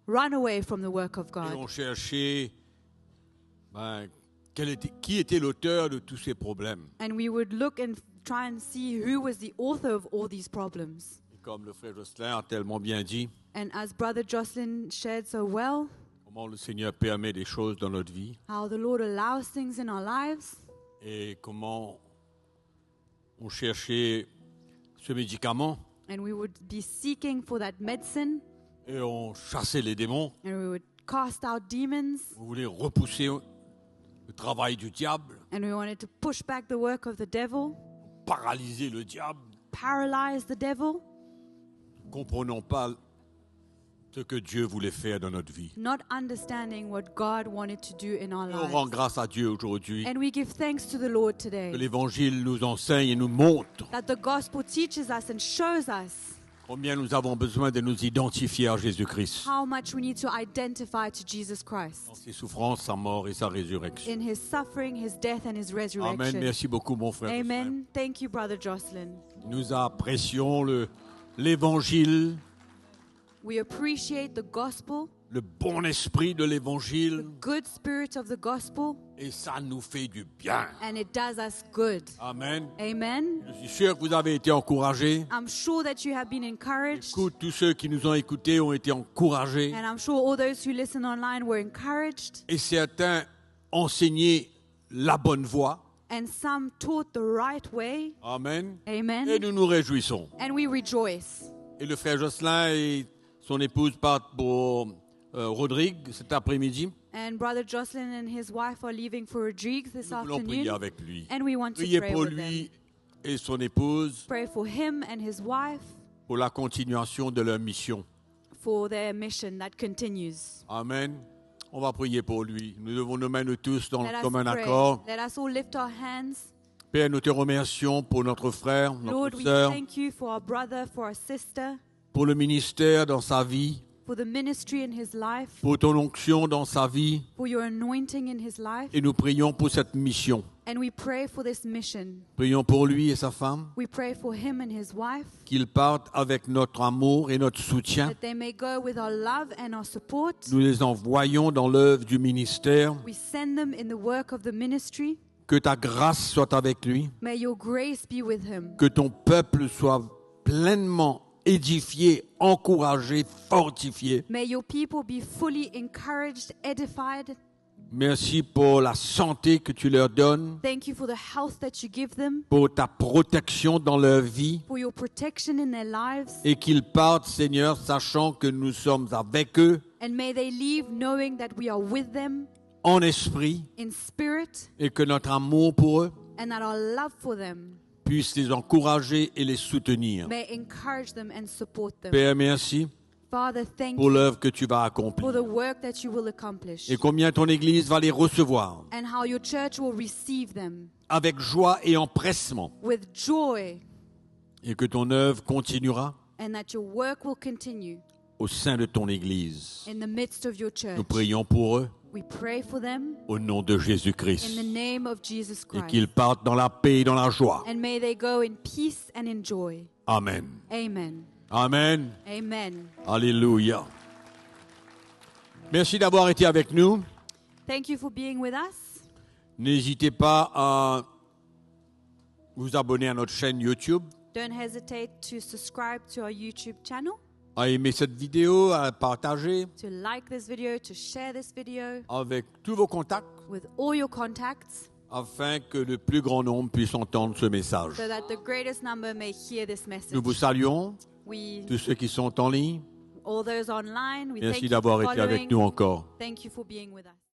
[SPEAKER 4] run away from the work of
[SPEAKER 3] et
[SPEAKER 4] God.
[SPEAKER 3] on cherchait qui était l'auteur de tous ces problèmes.
[SPEAKER 4] And we would look and try and see who was the author of all these problems.
[SPEAKER 3] Et comme le frère Jocelyn a tellement bien dit,
[SPEAKER 4] And as Brother Jocelyn shared so well,
[SPEAKER 3] comment le Seigneur permet des choses dans notre vie
[SPEAKER 4] how the Lord allows things in our lives,
[SPEAKER 3] et comment on cherchait ce médicament
[SPEAKER 4] and we would be seeking for that medicine,
[SPEAKER 3] et on chassait les démons.
[SPEAKER 4] and we would cast out demons,
[SPEAKER 3] On voulait repousser le travail du diable,
[SPEAKER 4] and we wanted to push back the work of the devil,
[SPEAKER 3] paralyser le diable.
[SPEAKER 4] paralyze the devil,
[SPEAKER 3] Nous ne comprenons pas ce que Dieu voulait faire dans notre vie.
[SPEAKER 4] not understanding what God wanted to do in our
[SPEAKER 3] Et on rend
[SPEAKER 4] lives.
[SPEAKER 3] grâce à Dieu aujourd'hui
[SPEAKER 4] And we give thanks to the Lord
[SPEAKER 3] que
[SPEAKER 4] today
[SPEAKER 3] l'Évangile nous enseigne et nous montre
[SPEAKER 4] that the gospel teaches us and shows us
[SPEAKER 3] combien nous avons besoin de nous identifier à Jésus-Christ.
[SPEAKER 4] how much we need to identify to Jesus
[SPEAKER 3] Dans
[SPEAKER 4] Christ
[SPEAKER 3] ses souffrances, sa mort et sa résurrection.
[SPEAKER 4] in his suffering, his death, and his
[SPEAKER 3] Amen.
[SPEAKER 4] resurrection.
[SPEAKER 3] Merci beaucoup, mon frère.
[SPEAKER 4] Amen. Thank you, Brother Jocelyn.
[SPEAKER 3] Nous apprécions l'Évangile
[SPEAKER 4] We appreciate the gospel,
[SPEAKER 3] le bon esprit de
[SPEAKER 4] the
[SPEAKER 3] l'évangile,
[SPEAKER 4] good spirit of the gospel,
[SPEAKER 3] et ça nous fait du bien.
[SPEAKER 4] and it does us good.
[SPEAKER 3] Amen.
[SPEAKER 4] Amen.
[SPEAKER 3] Je suis sûr que vous avez été encouragés.
[SPEAKER 4] I'm sure that you have been encouraged,
[SPEAKER 3] Écoute, tous ceux qui nous ont écoutés ont été encouragés.
[SPEAKER 4] and I'm sure all those who listen online were encouraged,
[SPEAKER 3] Et certains enseigné la bonne voie.
[SPEAKER 4] and some taught the right way.
[SPEAKER 3] Amen.
[SPEAKER 4] Amen.
[SPEAKER 3] Et nous nous réjouissons.
[SPEAKER 4] And we rejoice.
[SPEAKER 3] Et le frère Jocelyn et son épouse partent pour Rodrigue cet après-midi.
[SPEAKER 4] And Brother Jocelyn and his wife are leaving for Rodrigues this
[SPEAKER 3] Nous voulons prier
[SPEAKER 4] afternoon.
[SPEAKER 3] avec lui.
[SPEAKER 4] And we want to
[SPEAKER 3] Priez
[SPEAKER 4] pray
[SPEAKER 3] pour
[SPEAKER 4] with
[SPEAKER 3] lui
[SPEAKER 4] them.
[SPEAKER 3] et son épouse
[SPEAKER 4] Pray for him and his wife
[SPEAKER 3] pour la continuation de leur mission.
[SPEAKER 4] for their mission that continues.
[SPEAKER 3] Amen. On va prier pour lui. Nous devons nous mettre tous dans
[SPEAKER 4] Let us
[SPEAKER 3] comme un
[SPEAKER 4] pray.
[SPEAKER 3] accord.
[SPEAKER 4] Let us all lift our hands.
[SPEAKER 3] Père, nous te remercions pour notre frère,
[SPEAKER 4] Lord,
[SPEAKER 3] notre
[SPEAKER 4] we
[SPEAKER 3] sœur,
[SPEAKER 4] thank you for our brother, for our sister,
[SPEAKER 3] pour le ministère dans sa vie,
[SPEAKER 4] for the ministry in his life,
[SPEAKER 3] pour ton onction dans sa vie.
[SPEAKER 4] for your anointing in his life.
[SPEAKER 3] Et nous prions pour cette mission.
[SPEAKER 4] And we pray for this mission.
[SPEAKER 3] Prions pour lui et sa femme,
[SPEAKER 4] We pray for him and his wife,
[SPEAKER 3] qu'ils partent avec notre amour et notre soutien.
[SPEAKER 4] that they may go with our love and our support.
[SPEAKER 3] Nous les envoyons dans l'œuvre du ministère.
[SPEAKER 4] We send them in the work of the ministry.
[SPEAKER 3] Que ta grâce soit avec lui.
[SPEAKER 4] May your grace be with him.
[SPEAKER 3] Que ton peuple soit pleinement édifié, encouragé, fortifié.
[SPEAKER 4] May your people be fully encouraged, edified.
[SPEAKER 3] Merci pour la santé que tu leur donnes,
[SPEAKER 4] Thank you for the health that you give them,
[SPEAKER 3] pour ta protection dans leur vie.
[SPEAKER 4] for your protection in their lives.
[SPEAKER 3] Et qu'ils partent, Seigneur, sachant que nous sommes avec eux
[SPEAKER 4] And may they leave knowing that we are with them
[SPEAKER 3] en esprit
[SPEAKER 4] in spirit
[SPEAKER 3] et que notre amour pour eux
[SPEAKER 4] and that our love for them
[SPEAKER 3] puisse les encourager et les soutenir.
[SPEAKER 4] may encourage them and support them.
[SPEAKER 3] Père, merci
[SPEAKER 4] Father, thank
[SPEAKER 3] pour
[SPEAKER 4] you
[SPEAKER 3] l'œuvre que tu vas
[SPEAKER 4] for
[SPEAKER 3] accomplir
[SPEAKER 4] the work that you will accomplish
[SPEAKER 3] et combien ton Église va les recevoir
[SPEAKER 4] and how your church will receive them
[SPEAKER 3] avec joie et empressement
[SPEAKER 4] with joy,
[SPEAKER 3] et que ton œuvre continuera
[SPEAKER 4] and that your work will continue
[SPEAKER 3] au sein de ton Église.
[SPEAKER 4] in the midst of your church.
[SPEAKER 3] Nous prions pour eux
[SPEAKER 4] We pray for them
[SPEAKER 3] au nom de
[SPEAKER 4] in
[SPEAKER 3] Jésus-Christ
[SPEAKER 4] the name of Jesus
[SPEAKER 3] et
[SPEAKER 4] Christ.
[SPEAKER 3] qu'ils partent dans la paix et dans la joie.
[SPEAKER 4] And may they go in peace and in joy.
[SPEAKER 3] Amen.
[SPEAKER 4] Amen.
[SPEAKER 3] Amen.
[SPEAKER 4] Amen.
[SPEAKER 3] Alléluia. Merci d'avoir été avec nous.
[SPEAKER 4] Thank you for being with us.
[SPEAKER 3] N'hésitez pas à vous abonner à notre chaîne YouTube,
[SPEAKER 4] Don't hesitate to subscribe to our YouTube channel,
[SPEAKER 3] à aimer cette vidéo, à partager
[SPEAKER 4] to like this video, to share this video
[SPEAKER 3] avec tous vos contacts
[SPEAKER 4] with all your contacts
[SPEAKER 3] afin que le plus grand nombre puisse entendre ce message.
[SPEAKER 4] so that the greatest number may hear this message.
[SPEAKER 3] Nous vous saluons,
[SPEAKER 4] We,
[SPEAKER 3] tous ceux qui sont en ligne.
[SPEAKER 4] all those online, we thank
[SPEAKER 3] Merci
[SPEAKER 4] you
[SPEAKER 3] d'avoir
[SPEAKER 4] for
[SPEAKER 3] été avec
[SPEAKER 4] following.
[SPEAKER 3] nous encore.
[SPEAKER 4] Thank you for being with us.